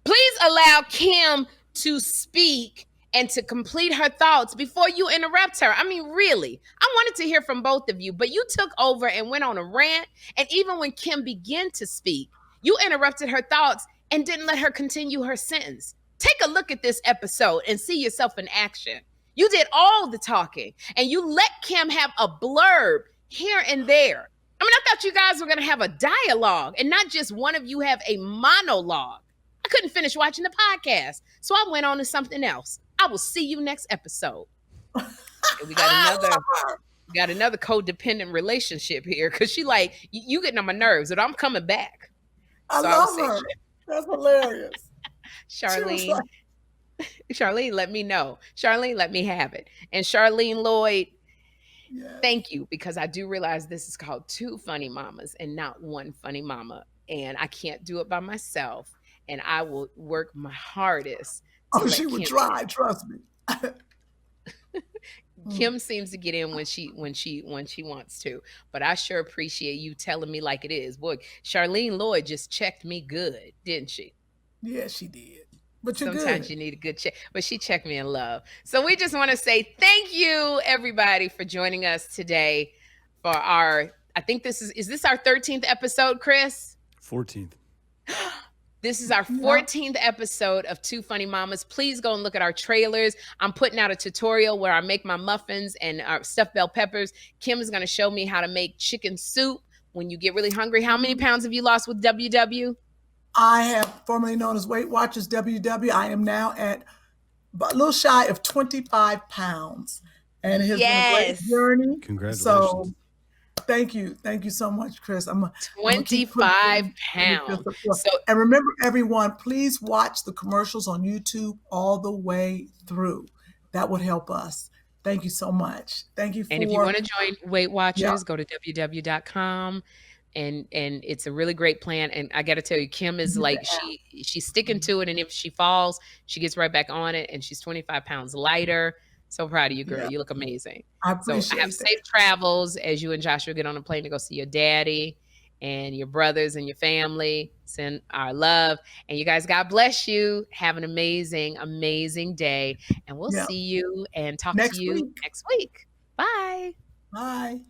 please allow Kym to speak and to complete her thoughts before you interrupt her. I mean, really, I wanted to hear from both of you, but you took over and went on a rant. And even when Kym began to speak, you interrupted her thoughts and didn't let her continue her sentence. Take a look at this episode and see yourself in action. You did all the talking, and you let Kym have a blurb here and there. I mean, I thought you guys were going to have a dialogue and not just one of you have a monologue. I couldn't finish watching the podcast, so I went on to something else. I will see you next episode. And we got another codependent relationship here, because she like, you getting on my nerves, but I'm coming back. I So love would her. say, That's hilarious. Charlene, Charlene, let me know. Charlene, let me have it. And Charlene Lloyd, Yes. thank you, because I do realize this is called Two Funny Mamas and not One Funny Mama. And I can't do it by myself. And I will work my hardest to let She would Kym try, trust me. Kym seems to get in when she wants to, but I sure appreciate you telling me like it is. Boy, Charlene Lloyd just checked me good, didn't she? Yeah, she did. But you're Sometimes good. you need a good check, but she checked me in love. So we just want to say thank you, everybody, for joining us today for our, I think is this our 13th episode, Chris? 14th. This is our 14th episode of Two Funny Mamas. Please go and look at our trailers. I'm putting out a tutorial where I make my muffins and stuffed bell peppers. Kym is going to show me how to make chicken soup when you get really hungry. How many pounds have you lost with WW? I have, formerly known as Weight Watchers WW. I am now at a little shy of 25 pounds. And it has been a great journey. Congratulations. So thank you. Thank you so much, Chris. I'm 25 pounds. So, and remember, everyone, please watch the commercials on YouTube all the way through. That would help us. Thank you so much. Thank you. And if you want to join Weight Watchers, go to www.com. And it's a really great plan. And I got to tell you, Kym is like, she's sticking to it. And if she falls, she gets right back on it. And she's 25 pounds lighter. So proud of you, girl. Yeah. You look amazing. I appreciate So I have safe travels as you and Joshua get on a plane to go see your daddy and your brothers and your family. Send our love. And you guys, God bless you. Have an amazing, amazing day. And we'll see you and talk to you next week. Bye. Bye.